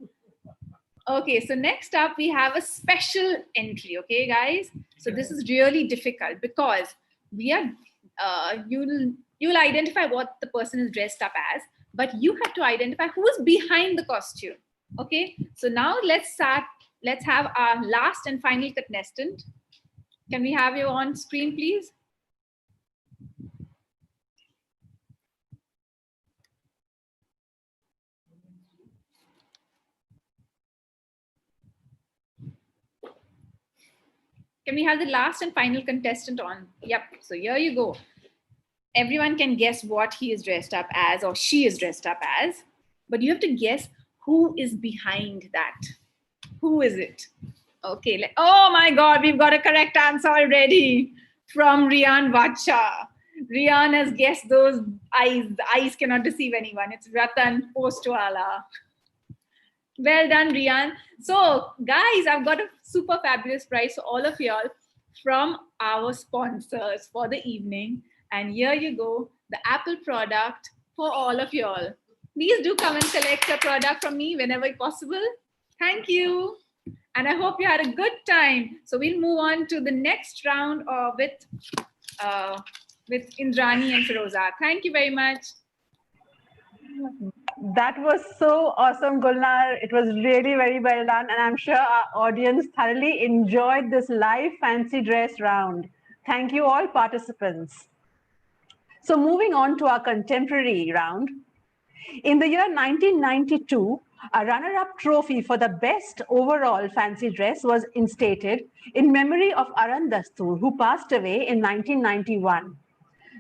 Okay, so next up we have a special entry. Okay, guys. So this is really difficult because we are you'll identify what the person is dressed up as, but you have to identify who's behind the costume. Okay, so now let's start. Let's have our last and final contestant. Can we have you on screen, please? Can we have the last and final contestant on? Yep, so here you go. Everyone can guess what he is dressed up as or she is dressed up as, but you have to guess who is behind that. Who is it? Okay, oh my God, we've got a correct answer already from Rian Vacha. Rian has guessed those eyes. The eyes cannot deceive anyone. It's Ratan Postwala. Well done, Rian. So, guys, I've got a super fabulous prize for all of y'all from our sponsors for the evening. And here you go, the Apple product for all of y'all. Please do come and collect a product from me whenever possible. Thank you. And I hope you had a good time. So we'll move on to the next round with Indrani and Firoza. Thank you very much. That was so awesome, Gulnar. It was really very well done. And I'm sure our audience thoroughly enjoyed this live fancy dress round. Thank you all participants. So moving on to our contemporary round. In the year 1992, a runner-up trophy for the best overall fancy dress was instated in memory of Aran Dastoor, who passed away in 1991.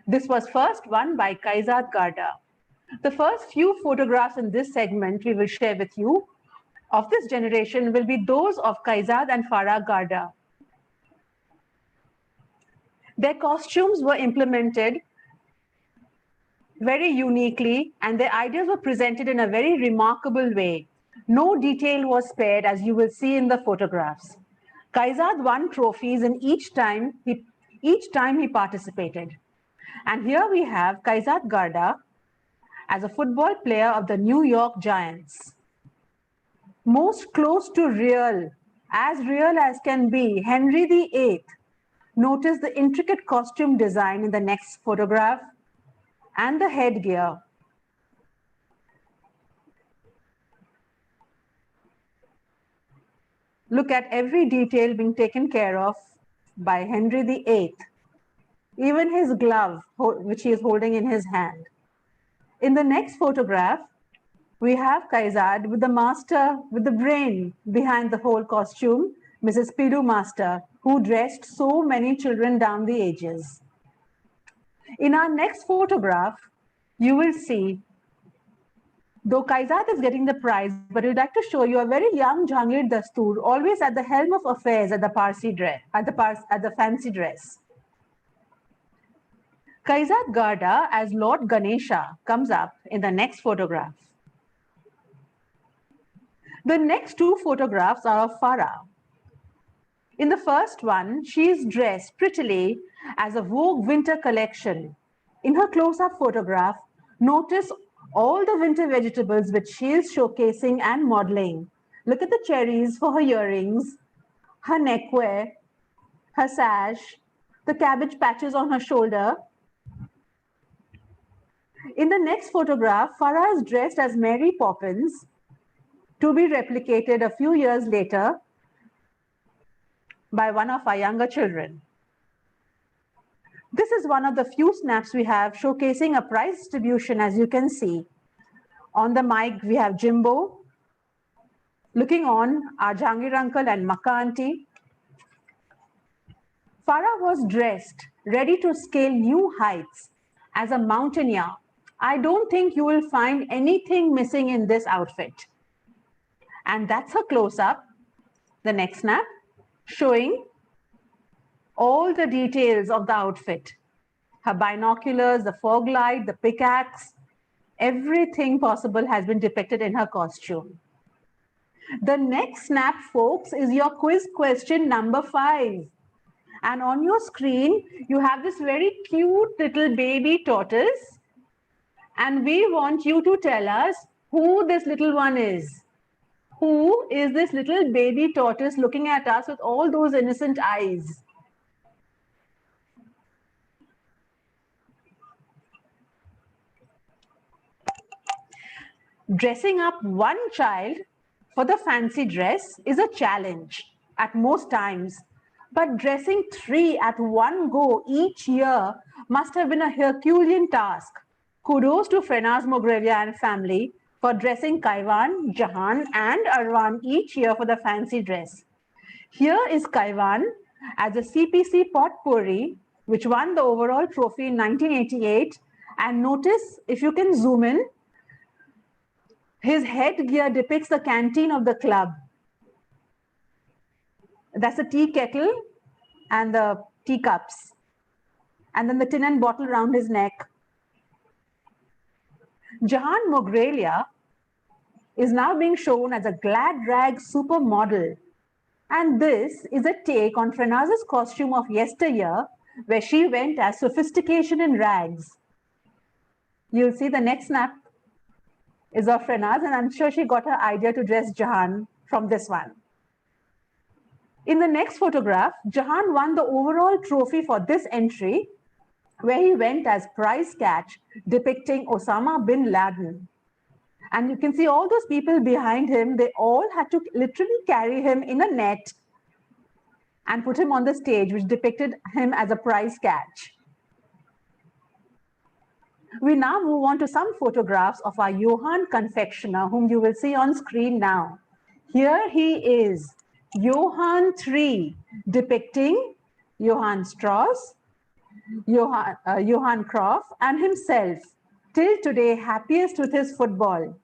This was first won by Kaizad Garda. The first few photographs in this segment we will share with you of this generation will be those of Kaizad and Farah Garda. Their costumes were implemented very uniquely and their ideas were presented in a very remarkable way. No detail was spared, as you will see in the photographs. Kaizad won trophies in each time he participated. And here we have Kaizad Garda as a football player of the New York Giants. Most close to real as can be, Henry VIII. Notice the intricate costume design in the next photograph and the headgear. Look at every detail being taken care of by Henry VIII. Even his glove, which he is holding in his hand. In the next photograph, we have Kaizad with the master, with the brain behind the whole costume, Mrs. Pidu Master, who dressed so many children down the ages. In our next photograph, you will see, though Kaizad is getting the prize, but we'd like to show you a very young Jahangir Dastoor, always at the helm of affairs at the Parsi dress, at the fancy dress. Kaizad Garda as Lord Ganesha comes up in the next photograph. The next two photographs are of Farah. In the first one, she is dressed prettily as a Vogue winter collection. In her close-up photograph, notice all the winter vegetables which she is showcasing and modeling. Look at the cherries for her earrings, her neckwear, her sash, the cabbage patches on her shoulder. In the next photograph, Farah is dressed as Mary Poppins, to be replicated a few years later by one of our younger children. This is one of the few snaps we have showcasing a prize distribution, as you can see. On the mic, we have Jimbo. Looking on, our Jahangir uncle and Makka auntie. Farah was dressed, ready to scale new heights as a mountaineer. I don't think you will find anything missing in this outfit. And that's her close-up, the next snap, showing all the details of the outfit. Her binoculars, the fog light, the pickaxe, everything possible has been depicted in her costume. The next snap, folks, is your quiz question number 5. And on your screen, you have this very cute little baby tortoise. And we want you to tell us who this little one is. Who is this little baby tortoise looking at us with all those innocent eyes? Dressing up one child for the fancy dress is a challenge at most times, but dressing 3 at one go each year must have been a Herculean task. Kudos to Frenaz Mogrelia and family for dressing Kaivan, Jahan and Arwan each year for the fancy dress. Here is Kaivan as a CPC potpourri, which won the overall trophy in 1988. And notice, if you can zoom in, his headgear depicts the canteen of the club. That's a tea kettle and the teacups. And then the tin and bottle around his neck. Jahan Mogrelia is now being shown as a glad rag supermodel. And this is a take on Frenaz's costume of yesteryear, where she went as sophistication in rags. You'll see the next snap. is of Frenaz, and I'm sure she got her idea to dress Jahan from this one. In the next photograph, Jahan won the overall trophy for this entry, where he went as prize catch, depicting Osama bin Laden. And you can see all those people behind him, they all had to literally carry him in a net and put him on the stage, which depicted him as a prize catch. We now move on to some photographs of our Johann confectioner, whom you will see on screen now. Here he is, Johann III, depicting Johann Strauss, Johann Cruyff, and himself, till today happiest with his football.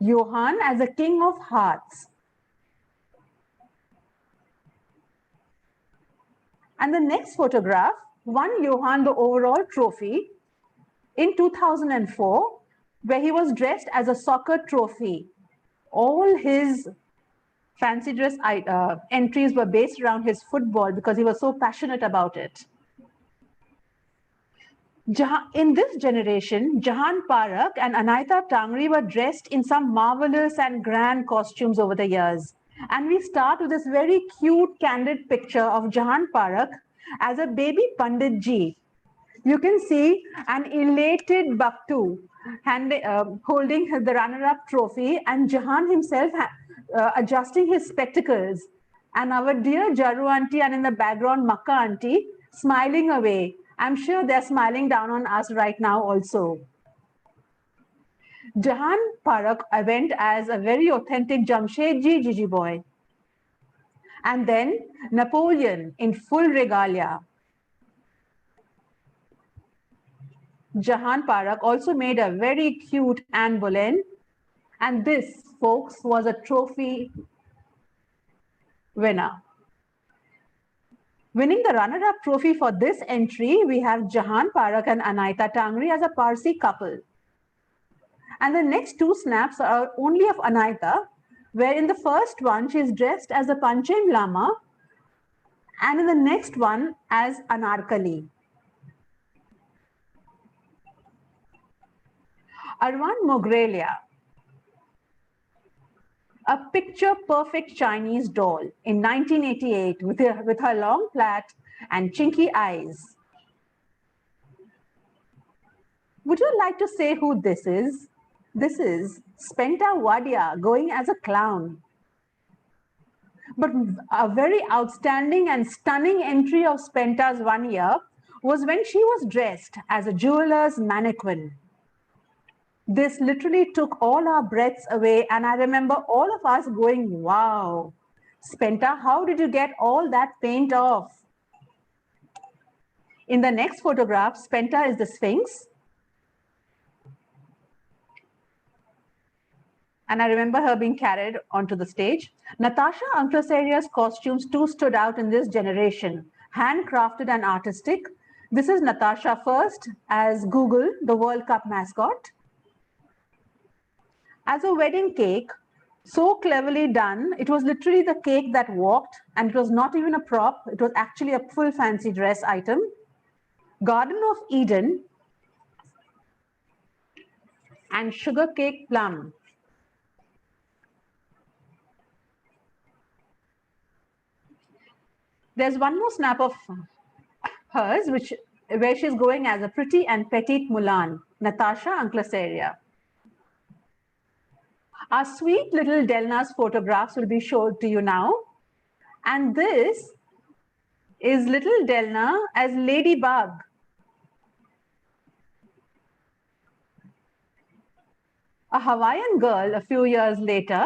Johann as a king of hearts. And the next photograph won Johann the overall trophy in 2004, where he was dressed as a soccer trophy. All his fancy dress entries were based around his football because he was so passionate about it. In this generation, Jahan Parak and Anaita Tangri were dressed in some marvelous and grand costumes over the years. And we start with this very cute, candid picture of Jahan Parak as a baby Pandit Ji. You can see an elated Bhaktu holding the runner-up trophy, and Jahan himself adjusting his spectacles. And our dear Jaru auntie, and in the background Makka auntie, smiling away. I'm sure they're smiling down on us right now also. Jahan Parak went as a very authentic Jamshedji Gigi boy. And then Napoleon in full regalia. Jahan Parak also made a very cute Anne Boleyn. And this, folks, was a trophy winner. Winning the runner-up trophy for this entry, we have Jahan Parak and Anaita Tangri as a Parsi couple. And the next two snaps are only of Anaita, where in the first one, she is dressed as a Panchem Lama, and in the next one as Anarkali. Arwan Mogrelia, a picture-perfect Chinese doll in 1988 with her long plait and chinky eyes. Would you like to say who this is? This is Spenta Wadia going as a clown. But a very outstanding and stunning entry of Spenta's one year was when she was dressed as a jeweler's mannequin. This literally took all our breaths away, and I remember all of us going, wow, Spenta, how did you get all that paint off? In the next photograph, Spenta is the Sphinx. And I remember her being carried onto the stage. Natasha Anklaseria's costumes too stood out in this generation, handcrafted and artistic. This is Natasha first as Google, the World Cup mascot. As a wedding cake, so cleverly done, it was literally the cake that walked, and it was not even a prop, it was actually a full fancy dress item. Garden of Eden and Sugar Cake Plum. There's one more snap of hers, where she's going as a pretty and petite Mulan, Natasha Anklaseria. Our sweet little Delna's photographs will be shown to you now. And this is little Delna as Ladybug. A Hawaiian girl a few years later,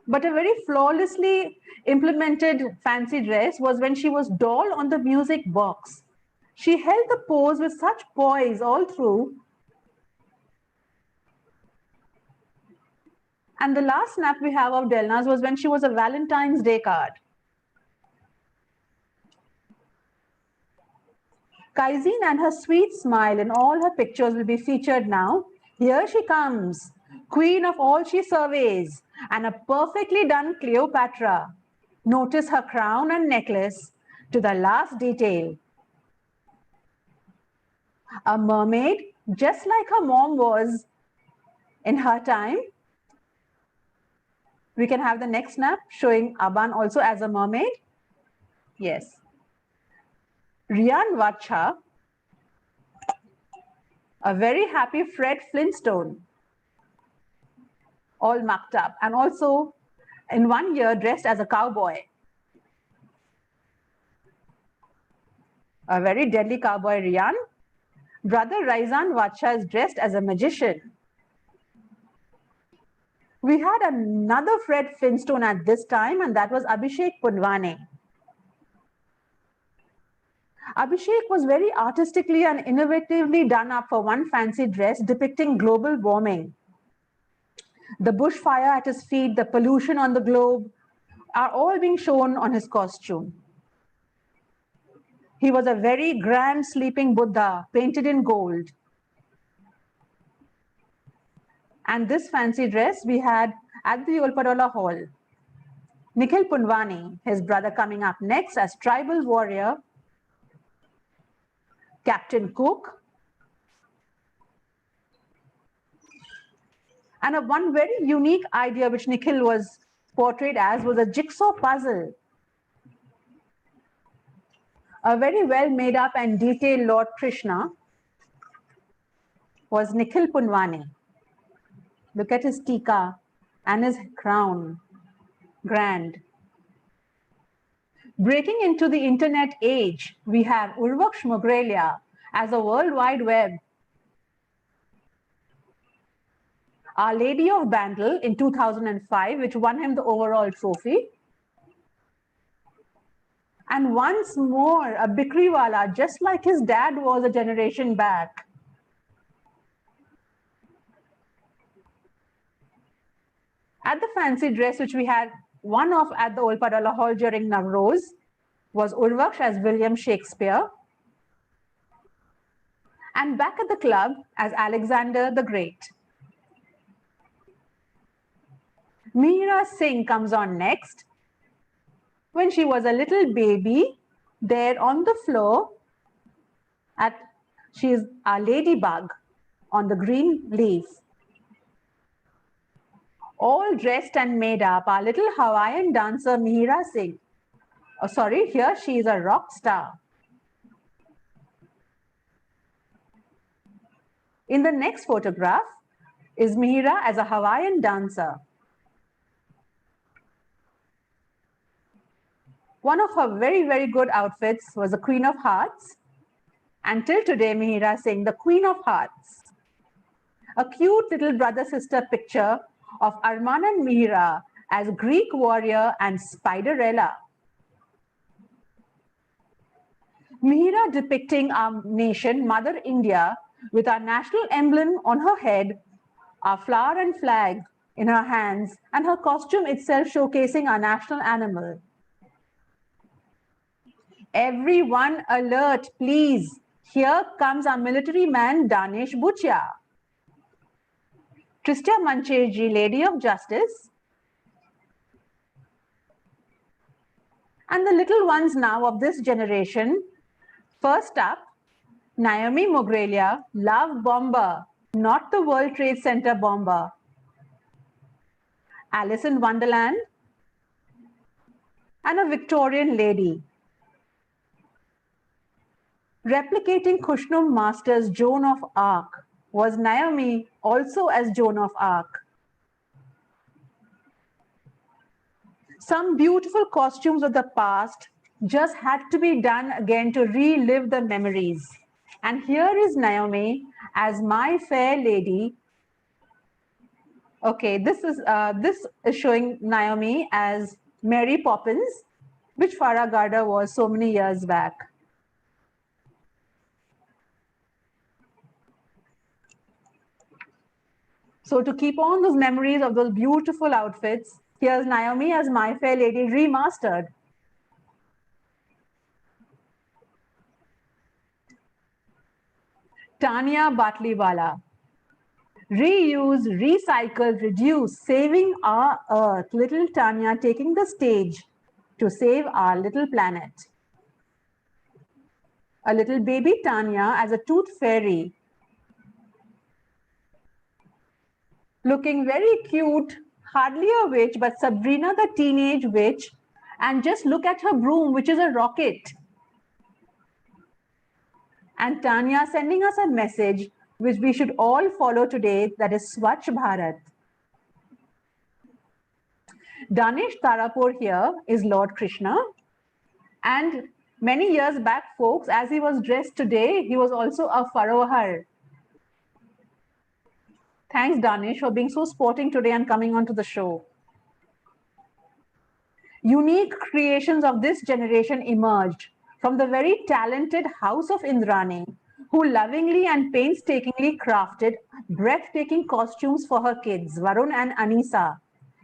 but a very flawlessly implemented fancy dress was when she was doll on the music box. She held the pose with such poise all through. And the last snap we have of Delna's was when she was a Valentine's Day card. Kaizin and her sweet smile in all her pictures will be featured now. Here she comes, queen of all she surveys, and a perfectly done Cleopatra. Notice her crown and necklace to the last detail. a mermaid, just like her mom was in her time. We can have the next snap showing Aban also as a mermaid. Yes. Rian Vacha, a very happy Fred Flintstone, all mucked up, and also in one year dressed as a cowboy. A very deadly cowboy, Rian. Brother Raizan Vacha is dressed as a magician. We had another Fred Flintstone at this time, and that was Abhishek Punwane. Abhishek was very artistically and innovatively done up for one fancy dress depicting global warming. The bushfire at his feet, the pollution on the globe are all being shown on his costume. He was a very grand sleeping Buddha painted in gold. And this fancy dress we had at the Ulpadola Hall. Nikhil Punwani, his brother, coming up next as tribal warrior, Captain Cook. And one very unique idea which Nikhil was portrayed as was a jigsaw puzzle. A very well made up and detailed Lord Krishna was Nikhil Punwani. Look at his tika and his crown, grand. Breaking into the internet age, we have Urvaksh Mogrelia as a World Wide Web. Our Lady of Bandle in 2005, which won him the overall trophy. And once more, a Bikriwala, just like his dad was a generation back. At the fancy dress, which we had one of at the Ulpadola Hall during Navroz, was Urvaksh as William Shakespeare. And back at the club as Alexander the Great. Mihira Singh comes on next. When she was a little baby, there on the floor, she is a ladybug on the green leaf. All dressed and made up, our little Hawaiian dancer Mihira Singh. Oh, sorry, here she is a rock star. In the next photograph is Mihira as a Hawaiian dancer. One of her very, very good outfits was the Queen of Hearts. Until today, Mihira Singh, the Queen of Hearts. A cute little brother-sister picture of Arman and Mihira as Greek warrior and Spiderella. Mihira depicting our nation, Mother India, with our national emblem on her head, our flower and flag in her hands, and her costume itself showcasing our national animal. Everyone alert, please. Here comes our military man, Danish Buchya. Tristia Mancheji, Lady of Justice. And the little ones now of this generation. First up, Naomi Mogrelia, Love Bomber, not the World Trade Center bomber. Alice in Wonderland. And a Victorian lady. Replicating Khushnu Master's Joan of Arc was Naomi, also as Joan of Arc. Some beautiful costumes of the past just had to be done again to relive the memories. And here is Naomi as My Fair Lady. Okay, this is showing Naomi as Mary Poppins, which Farah Garda was so many years back. So to keep on those memories of those beautiful outfits, here's Naomi as My Fair Lady remastered. Tanya Batliwala. Reuse, recycle, reduce, saving our earth. Little Tanya taking the stage to save our little planet. a little baby Tanya as a tooth fairy, looking very cute, hardly a witch, but Sabrina the teenage witch. And just look at her broom, which is a rocket. And Tanya sending us a message which we should all follow today, that is Swachh Bharat. Danish Tarapur here is Lord Krishna. And many years back, folks, as he was dressed today, he was also a Farohar. Thanks, Danish, for being so sporting today and coming on to the show. Unique creations of this generation emerged from the very talented house of Indrani, who lovingly and painstakingly crafted breathtaking costumes for her kids, Varun and Anisa.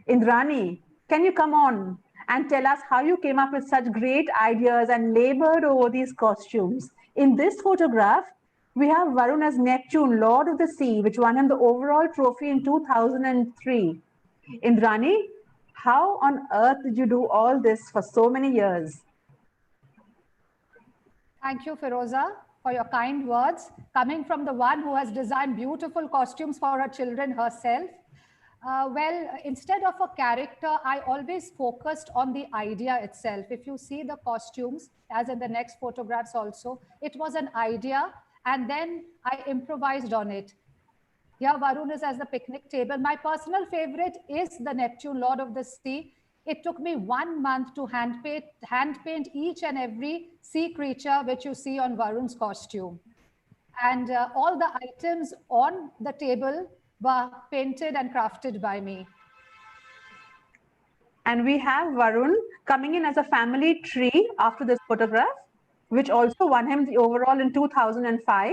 Indrani, can you come on and tell us how you came up with such great ideas and labored over these costumes? In this photograph, we have Varun as Neptune, Lord of the Sea, which won him the overall trophy in 2003. Indrani, how on earth did you do all this for so many years? Thank you, Firoza, for your kind words, coming from the one who has designed beautiful costumes for her children herself. Well, instead of a character, I always focused on the idea itself. If you see the costumes, as in the next photographs also, it was an idea, and then I improvised on it. Here, Varun is as the picnic table. My personal favorite is the Neptune, Lord of the Sea. It took me 1 month to hand paint each and every sea creature which you see on Varun's costume. And all the items on the table were painted and crafted by me. And we have Varun coming in as a family tree after this photograph, which also won him the overall in 2005.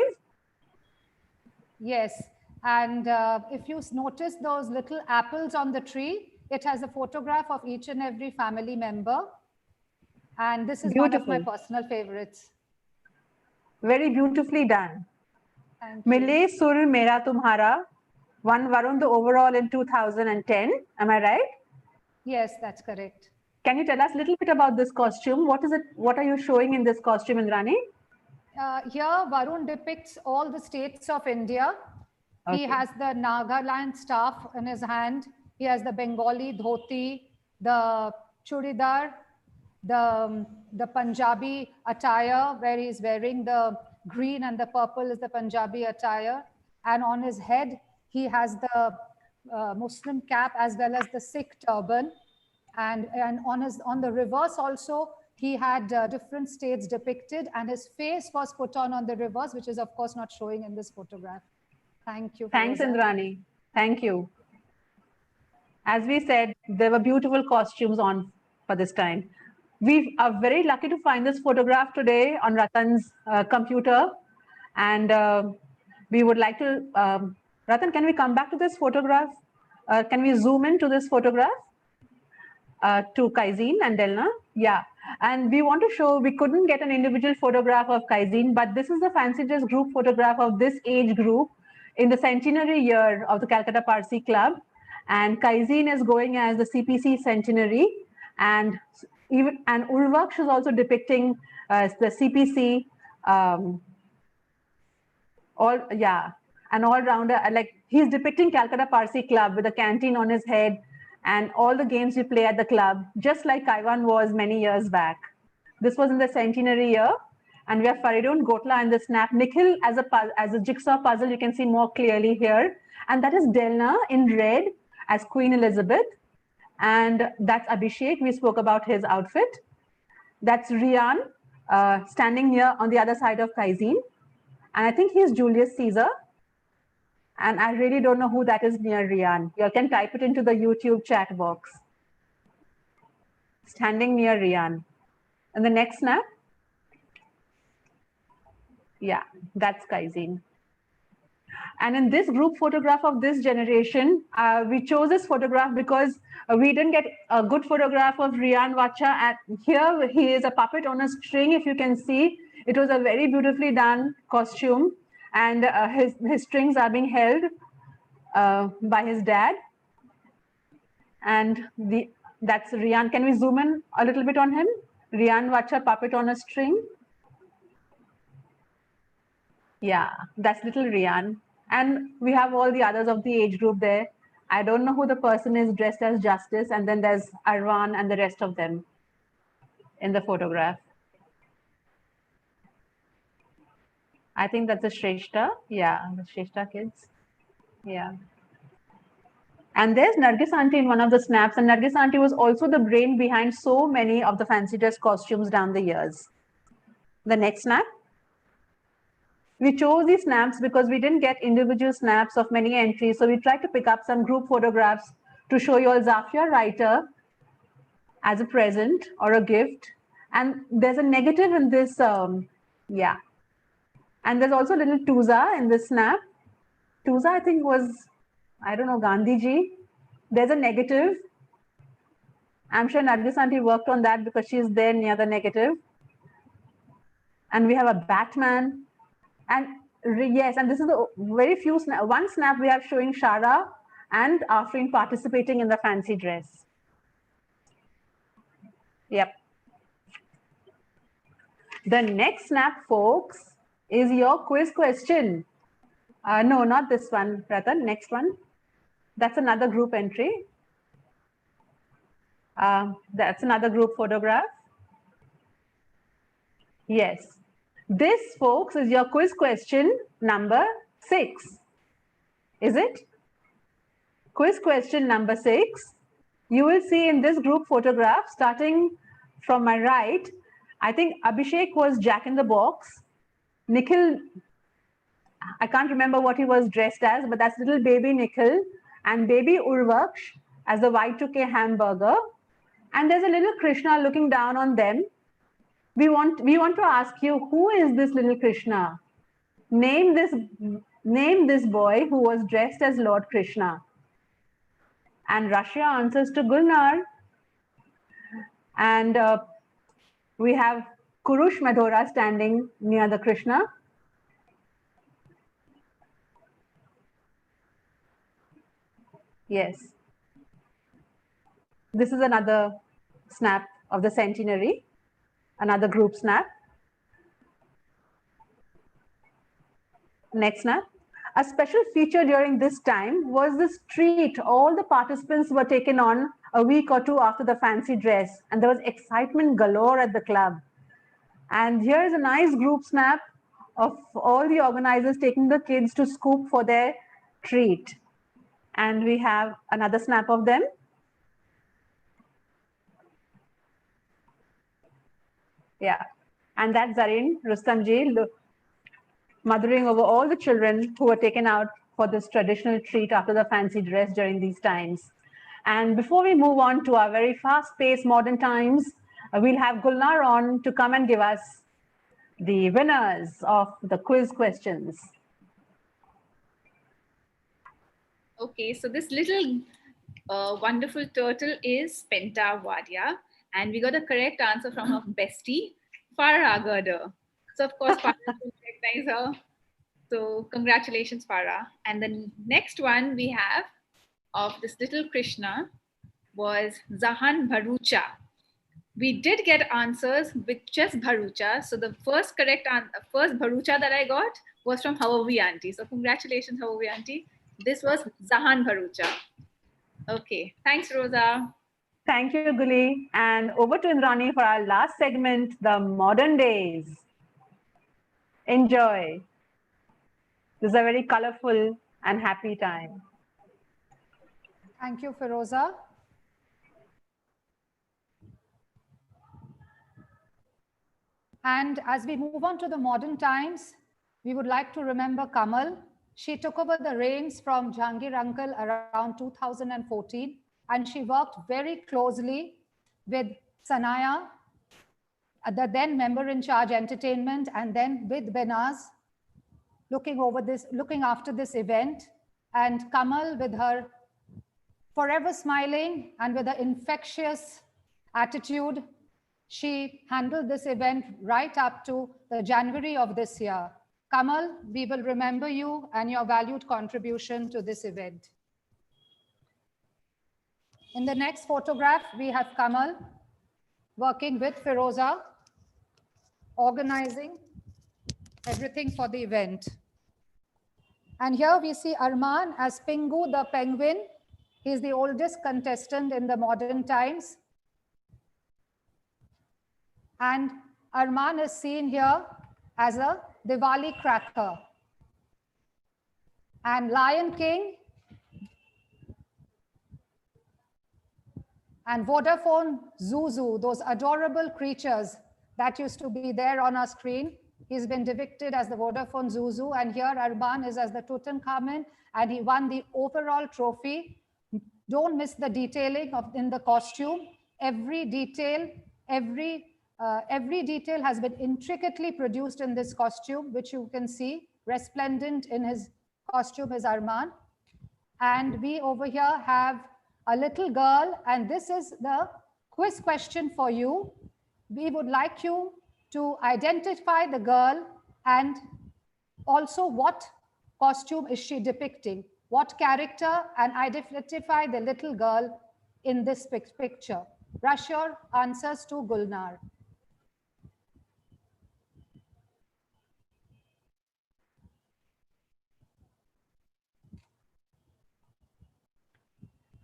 Yes. And if you notice those little apples on the tree, it has a photograph of each and every family member. And this is one of my personal favorites. Very beautifully done. Thank you. Mile Sur Mera Tumhara won Varun the overall in 2010. Am I right? Yes, that's correct. Can you tell us a little bit about this costume? What is it? What are you showing in this costume, Indrani? Here, Varun depicts all the states of India. Okay. He has the Nagaland staff in his hand. He has the Bengali dhoti, the churidar, the Punjabi attire, where he's wearing the green and the purple is the Punjabi attire. And on his head, he has the Muslim cap as well as the Sikh turban. And on the reverse also, he had different states depicted, and his face was put on the reverse, which is of course not showing in this photograph. Thank you. Thanks, Indrani. Thank you. As we said, there were beautiful costumes on for this time. We are very lucky to find this photograph today on Ratan's computer. And we would like to, Ratan, can we come back to this photograph? Can we zoom into this photograph? To Kaizin and Delna? Yeah. And we want to show, we couldn't get an individual photograph of Kaizin, but this is the Fancy Dress group photograph of this age group in the centenary year of the Calcutta Parsi Club. And Kaizin is going as the CPC centenary. And Urvaksh is also depicting the CPC, an all-rounder, like he's depicting Calcutta Parsi Club with a canteen on his head and all the games we play at the club, just like Kaiwan was many years back. This was in the centenary year. And we have Faridun, Gotla and the snap. Nikhil as a jigsaw puzzle, you can see more clearly here. And that is Delna in red as Queen Elizabeth. And that's Abhishek. We spoke about his outfit. That's Rian standing here on the other side of Kaizin. And I think he's Julius Caesar. And I really don't know who that is near Rian. You can type it into the YouTube chat box. Standing near Rian. And the next snap. Yeah, that's Kaizin. And in this group photograph of this generation, we chose this photograph because we didn't get a good photograph of Rian Vacha. And here he is a puppet on a string, if you can see. It was a very beautifully done costume. And his strings are being held by his dad. And that's Rian. Can we zoom in a little bit on him? Rian Vacha, puppet on a string. Yeah, that's little Rian. And we have all the others of the age group there. I don't know who the person is dressed as Justice, and then there's Arwan and the rest of them in the photograph. I think that's the Shrestha. Yeah, the Shrestha kids. Yeah. And there's Nargis Auntie in one of the snaps, and Nargis Auntie was also the brain behind so many of the fancy dress costumes down the years. The next snap. We chose these snaps because we didn't get individual snaps of many entries, so we tried to pick up some group photographs to show you all Zafia writer as a present or a gift. And there's a negative in this, yeah. And there's also little Tuza in this snap. Tuza, I think, was, I don't know, Gandhiji. There's a negative. I'm sure Nargis Auntie worked on that because she's there near the negative. And we have a Batman. And yes, and this is the very few one snap we have showing Shara and Afreen participating in the fancy dress. Yep. The next snap, folks, is your quiz question. No, not this one, Ratan. Next one. That's another group entry. That's another group photograph. Yes. This, folks, is your quiz question number 6. Is it? Quiz question number 6. You will see in this group photograph, starting from my right, I think Abhishek was Jack in the Box. Nikhil, I can't remember what he was dressed as, but that's little baby Nikhil, and baby Urvaksh as the Y2K hamburger. And there's a little Krishna looking down on them. We want to ask you, who is this little Krishna? Name this boy who was dressed as Lord Krishna. And Russia answers to Gulnar. And we have Kurush Madhora standing near the Krishna. Yes. This is another snap of the centenary, another group snap. Next snap. A special feature during this time was this treat all the participants were taken on a week or two after the fancy dress, and there was excitement galore at the club. And here is a nice group snap of all the organizers taking the kids to scoop for their treat. And we have another snap of them. Yeah, and that's Zareen Rustamji mothering over all the children who were taken out for this traditional treat after the fancy dress during these times. And before we move on to our very fast-paced modern times, we'll have Gulnar on to come and give us the winners of the quiz questions. Okay, so this little wonderful turtle is Penta Wadia, and we got the correct answer from her bestie, Farah Agada. So of course, Farah will recognize her. So congratulations, Farah. And the next one we have of this little Krishna was Zahan Bharucha. We did get answers with just Bharucha. So the first Bharucha that I got was from Hawavi Auntie. So congratulations, Hawavi Auntie. This was Zahan Bharucha. Okay, thanks, Rosa. Thank you, Guli. And over to Indrani for our last segment, the modern days. Enjoy. This is a very colorful and happy time. Thank you, Feroza. And as we move on to the modern times, we would like to remember Kamal. She took over the reins from Jahangir Uncle around 2014, and she worked very closely with Sanaya, the then member in charge entertainment, and then with Benaz, looking after this event. And Kamal, with her forever smiling and with an infectious attitude, she handled this event right up to the January of this year. Kamal, we will remember you and your valued contribution to this event. In the next photograph, we have Kamal working with Feroza, organizing everything for the event. And here we see Arman as Pingu the penguin. He's the oldest contestant in the modern times. And Arman is seen here as a Diwali cracker. And Lion King and Vodafone Zuzu, those adorable creatures that used to be there on our screen. He's been depicted as the Vodafone Zuzu, and here Arman is as the Tutankhamun, and he won the overall trophy. Don't miss the detailing in the costume. Every detail has been intricately produced in this costume, which you can see. Resplendent in his costume is Arman. And we over here have a little girl, and this is the quiz question for you. We would like you to identify the girl and also what costume is she depicting, what character, and identify the little girl in this picture. Rush your answers to Gulnar.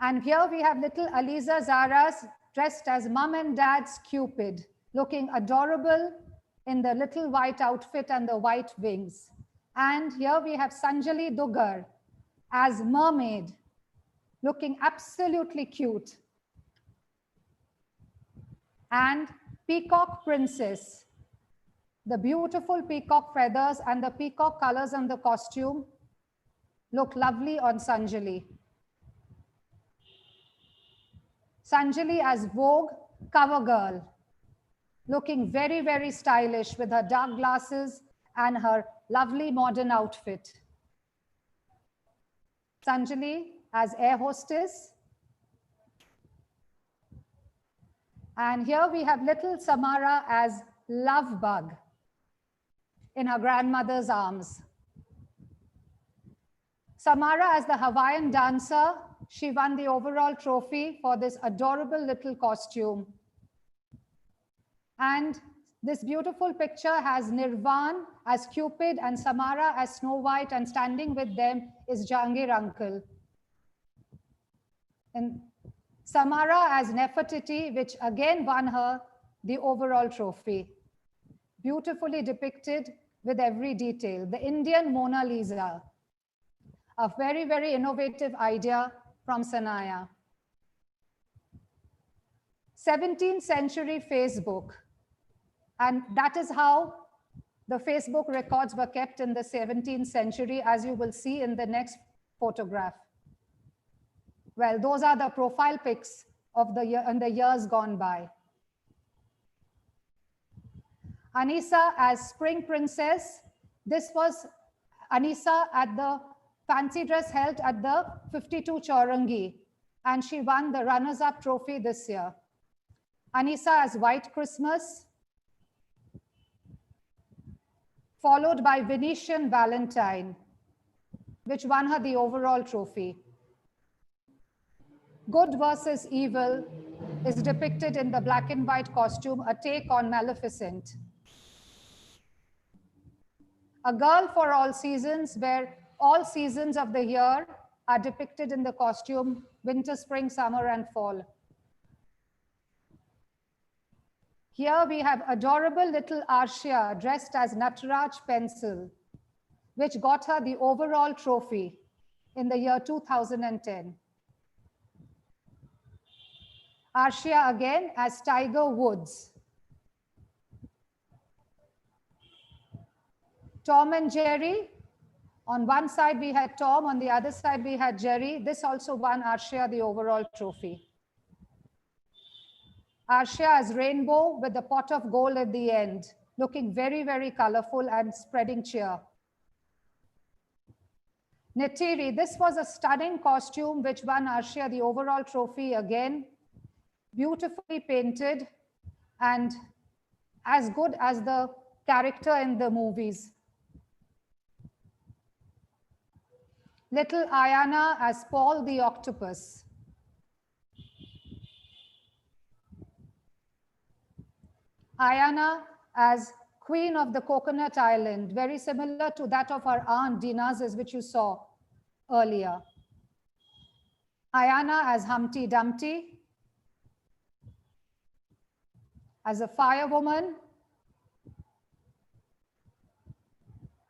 And here we have little Aliza Zara's dressed as mom and dad's Cupid, looking adorable in the little white outfit and the white wings. And here we have Sanjali Dugar as mermaid, looking absolutely cute. And Peacock Princess, the beautiful peacock feathers and the peacock colors on the costume look lovely on Sanjali. Sanjali as Vogue cover girl, looking very, very stylish with her dark glasses and her lovely modern outfit. Sanjali as air hostess. And here we have little Samara as love bug in her grandmother's arms. Samara as the Hawaiian dancer. She won the overall trophy for this adorable little costume. And this beautiful picture has Nirvan as Cupid and Samara as Snow White, and standing with them is Jahangir uncle. And Samara as Nefertiti, which again won her the overall trophy. Beautifully depicted with every detail. The Indian Mona Lisa. A very, very innovative idea from Sanaya. 17th century Facebook. And that is how the Facebook records were kept in the 17th century, as you will see in the next photograph. Well, those are the profile pics of the year and the years gone by. Anisa as Spring Princess. This was Anisa at the fancy dress held at the 52 Chaurangi, and she won the runners-up trophy this year. Anisa as White Christmas, followed by Venetian Valentine, which won her the overall trophy. Good versus Evil is depicted in the black and white costume, a take on Maleficent. A Girl for All Seasons, where all seasons of the year are depicted in the costume, winter, spring, summer, and fall. Here we have adorable little Arshia dressed as Nataraj Pencil, which got her the overall trophy in the year 2010. Arshia again as Tiger Woods. Tom and Jerry. On one side we had Tom, on the other side we had Jerry. This also won Arshia the overall trophy. Arshia as Rainbow with the pot of gold at the end, looking very, very colorful and spreading cheer. Netiri, this was a stunning costume which won Arshia the overall trophy again. Beautifully painted and as good as the character in the movies. Little Ayana as Paul the Octopus. Ayana as Queen of the Coconut Island, very similar to that of our aunt Dina's, which you saw earlier. Ayana as Humpty Dumpty, as a firewoman,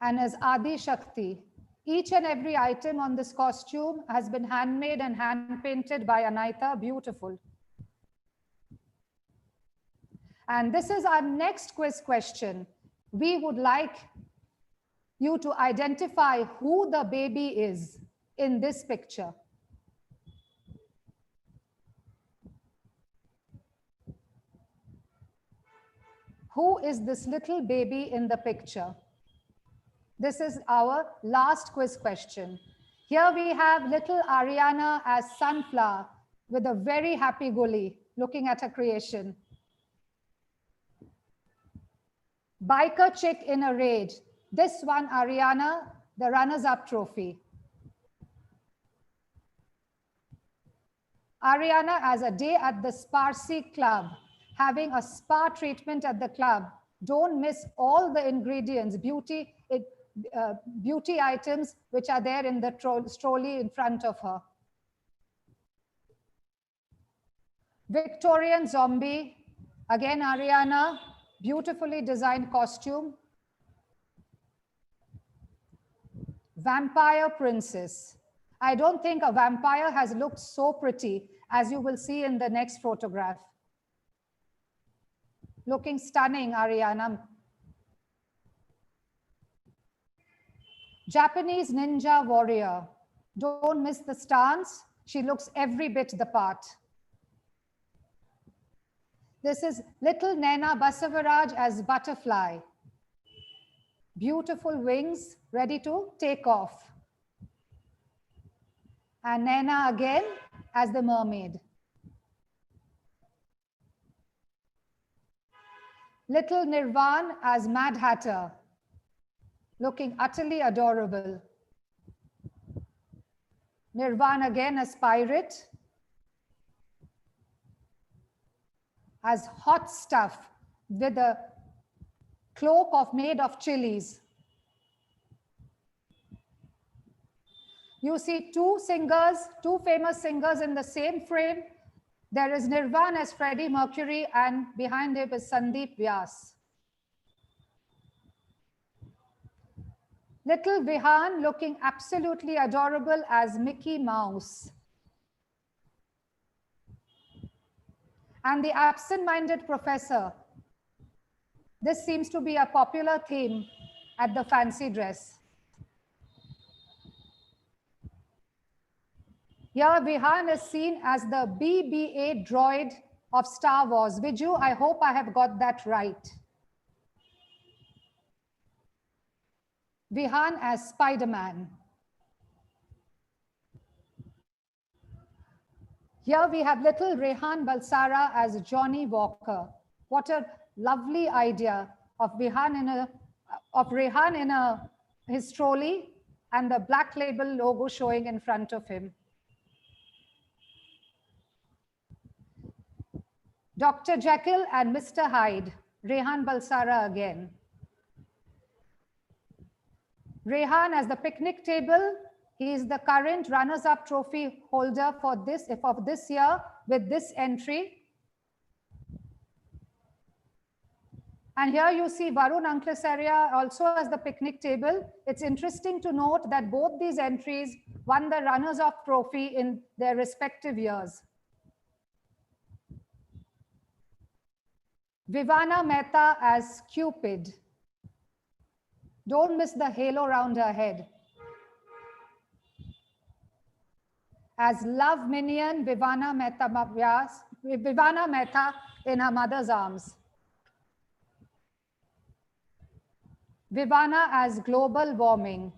and as Adi Shakti. Each and every item on this costume has been handmade and hand-painted by Anaita, beautiful. And this is our next quiz question. We would like you to identify who the baby is in this picture. Who is this little baby in the picture? This is our last quiz question. Here we have little Ariana as Sunflower with a very happy gully looking at her creation. Biker chick in a rage. This one, Ariana, the runners-up trophy. Ariana as a day at the Sparsi Club, having a spa treatment at the club. Don't miss all the ingredients, beauty items which are there in the trolley in front of her. Victorian zombie, again Ariana, beautifully designed costume. Vampire princess. I don't think a vampire has looked so pretty, as you will see in the next photograph. Looking stunning, Ariana. Japanese ninja warrior. Don't miss the stance. She looks every bit the part. This is little Nena Basavaraj as butterfly. Beautiful wings, ready to take off. And Nena again as the mermaid. Little Nirvan as Mad Hatter, looking utterly adorable. Nirvan again as pirate. As hot stuff with a cloak made of chilies. You see two famous singers in the same frame. There is Nirvan as Freddie Mercury, and behind him is Sandeep Vyas. Little Vihan looking absolutely adorable as Mickey Mouse. And the absent-minded professor. This seems to be a popular theme at the fancy dress. Here Vihan is seen as the BB-8 droid of Star Wars. Viju, I hope I have got that right. Vihan as Spider-Man. Here we have little Rehan Balsara as Johnny Walker. What a lovely idea of Rehan in his trolley and the Black Label logo showing in front of him. Dr. Jekyll and Mr. Hyde, Rehan Balsara again. Rehan as the picnic table. He is the current runners-up trophy holder for this year with this entry. And here you see Varun Anklasaria also as the picnic table. It's interesting to note that both these entries won the runners-up trophy in their respective years. Vivana Mehta as Cupid. Don't miss the halo around her head. As love minion, Vivana Mehta in her mother's arms. Vivana as global warming.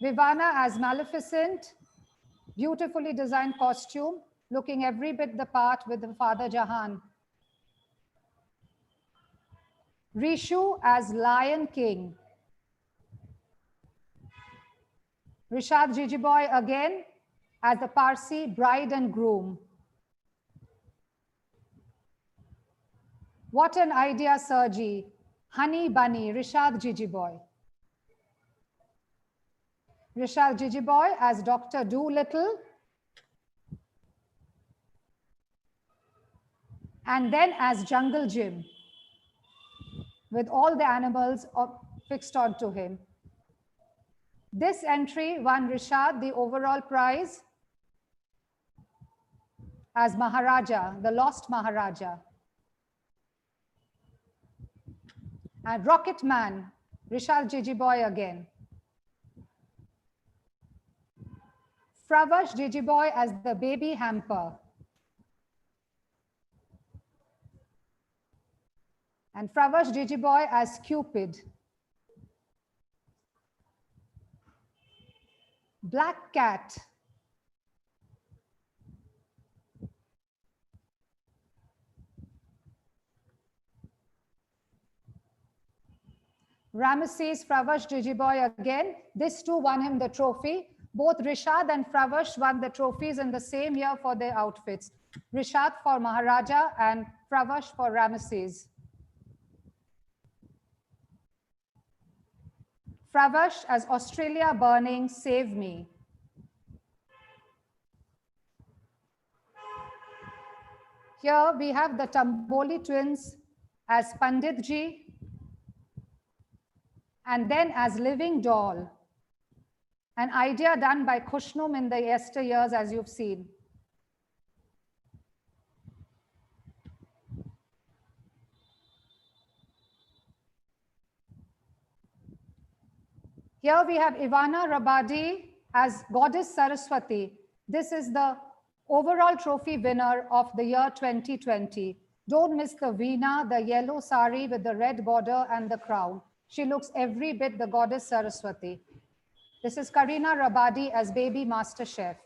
Vivana as Maleficent, beautifully designed costume, looking every bit the part with the Father Jahan. Rishu as Lion King. Rishad Jijiboy again as the Parsi bride and groom. What an idea, Sergi. Honey Bunny, Rishad Jijiboy. Rishad Jijiboy as Dr. Doolittle. And then as Jungle Jim, with all the animals fixed onto him. This entry won Rishad the overall prize as Maharaja, the lost Maharaja. And Rocket Man, Rishad Jijiboy again. Fravash Jijiboy as the baby hamper. And Fravash Jijiboy as Cupid. Black Cat. Ramesses, Fravash Jijiboy again. This too won him the trophy. Both Rishad and Fravash won the trophies in the same year for their outfits. Rishad for Maharaja and Fravash for Ramesses. Fravash as Australia Burning, Save Me. Here we have the Tamboli twins as Panditji and then as Living Doll. An idea done by Kushnum in the yesteryears, as you've seen. Here we have Ivana Rabadi as Goddess Saraswati. This is the overall trophy winner of the year 2020. Don't miss the Veena, the yellow sari with the red border and the crown. She looks every bit the Goddess Saraswati. This is Karina Rabadi as Baby Master Chef.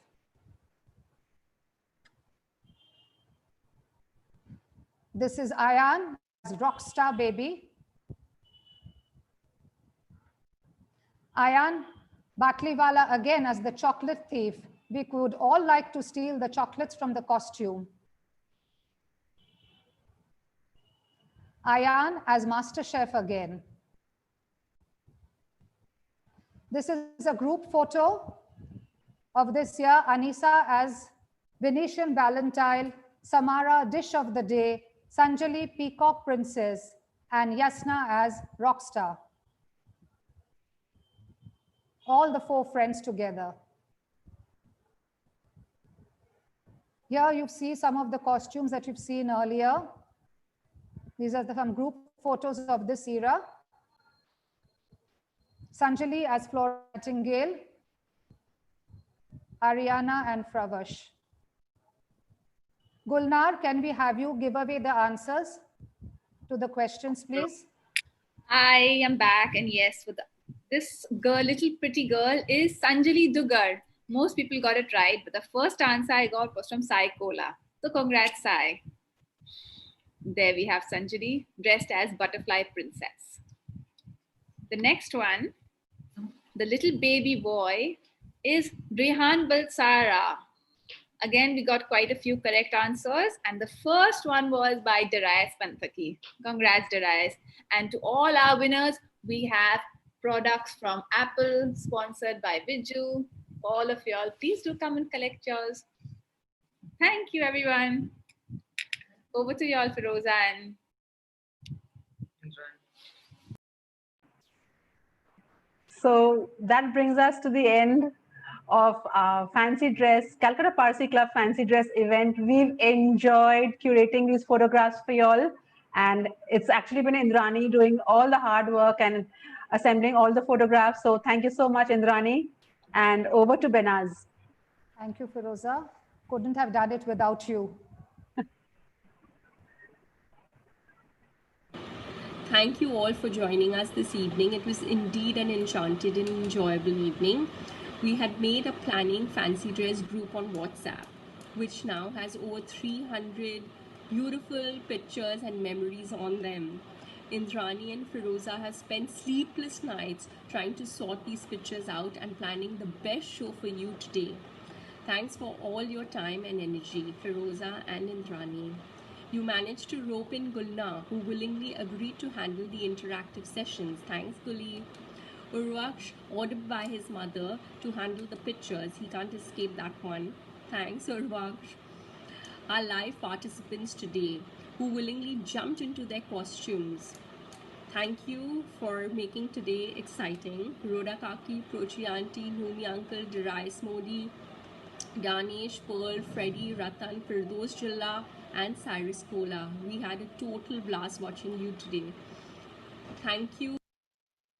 This is Ayan as Rockstar Baby. Ayan Batliwala again as the chocolate thief. We could all like to steal the chocolates from the costume. Ayan as Master Chef again. This is a group photo of this year. Anisa as Venetian Valentine, Samara Dish of the Day, Sanjali Peacock Princess, and Yasna as Rockstar. All the four friends together. Here you see some of the costumes that you've seen earlier. These are some group photos of this era. Sanjali as Flora Nightingale, Ariana and Fravash. Gulnar, can we have you give away the answers to the questions, please? I am back, and yes, with this girl, little pretty girl, is Sanjali Dugar. Most people got it right, but the first answer I got was from Sai Kola. So congrats, Sai. There we have Sanjali dressed as Butterfly Princess. The next one, the little baby boy, is Rehan Balsara. Again, we got quite a few correct answers. And the first one was by Darius Panthaki. Congrats, Darius. And to all our winners, we have products from Apple, sponsored by Viju. All of y'all, please do come and collect yours. Thank you, everyone. Over to y'all, Firoza and So that brings us to the end of our Fancy Dress, Calcutta Parsi Club Fancy Dress event. We've enjoyed curating these photographs for y'all. And it's actually been Indrani doing all the hard work and assembling all the photographs. So thank you so much, Indrani. And over to Benaz. Thank you, Firoza. Couldn't have done it without you. Thank you all for joining us this evening. It was indeed an enchanted and enjoyable evening. We had made a planning fancy dress group on WhatsApp, which now has over 300 beautiful pictures and memories on them. Indrani and Firoza have spent sleepless nights trying to sort these pictures out and planning the best show for you today. Thanks for all your time and energy, Firoza and Indrani. You managed to rope in Gulna, who willingly agreed to handle the interactive sessions. Thanks, Guli. Urvaksh, ordered by his mother to handle the pictures. He can't escape that one. Thanks, Urvaksh. Our live participants today, who willingly jumped into their costumes. Thank you for making today exciting. Rhoda Kaki, Prochi Auntie, Nomi Uncle, Darius Modi, Ganesh, Pearl, Freddie, Ratan, Firdos Jilla, and Cyrus Kola. We had a total blast watching you today. Thank you.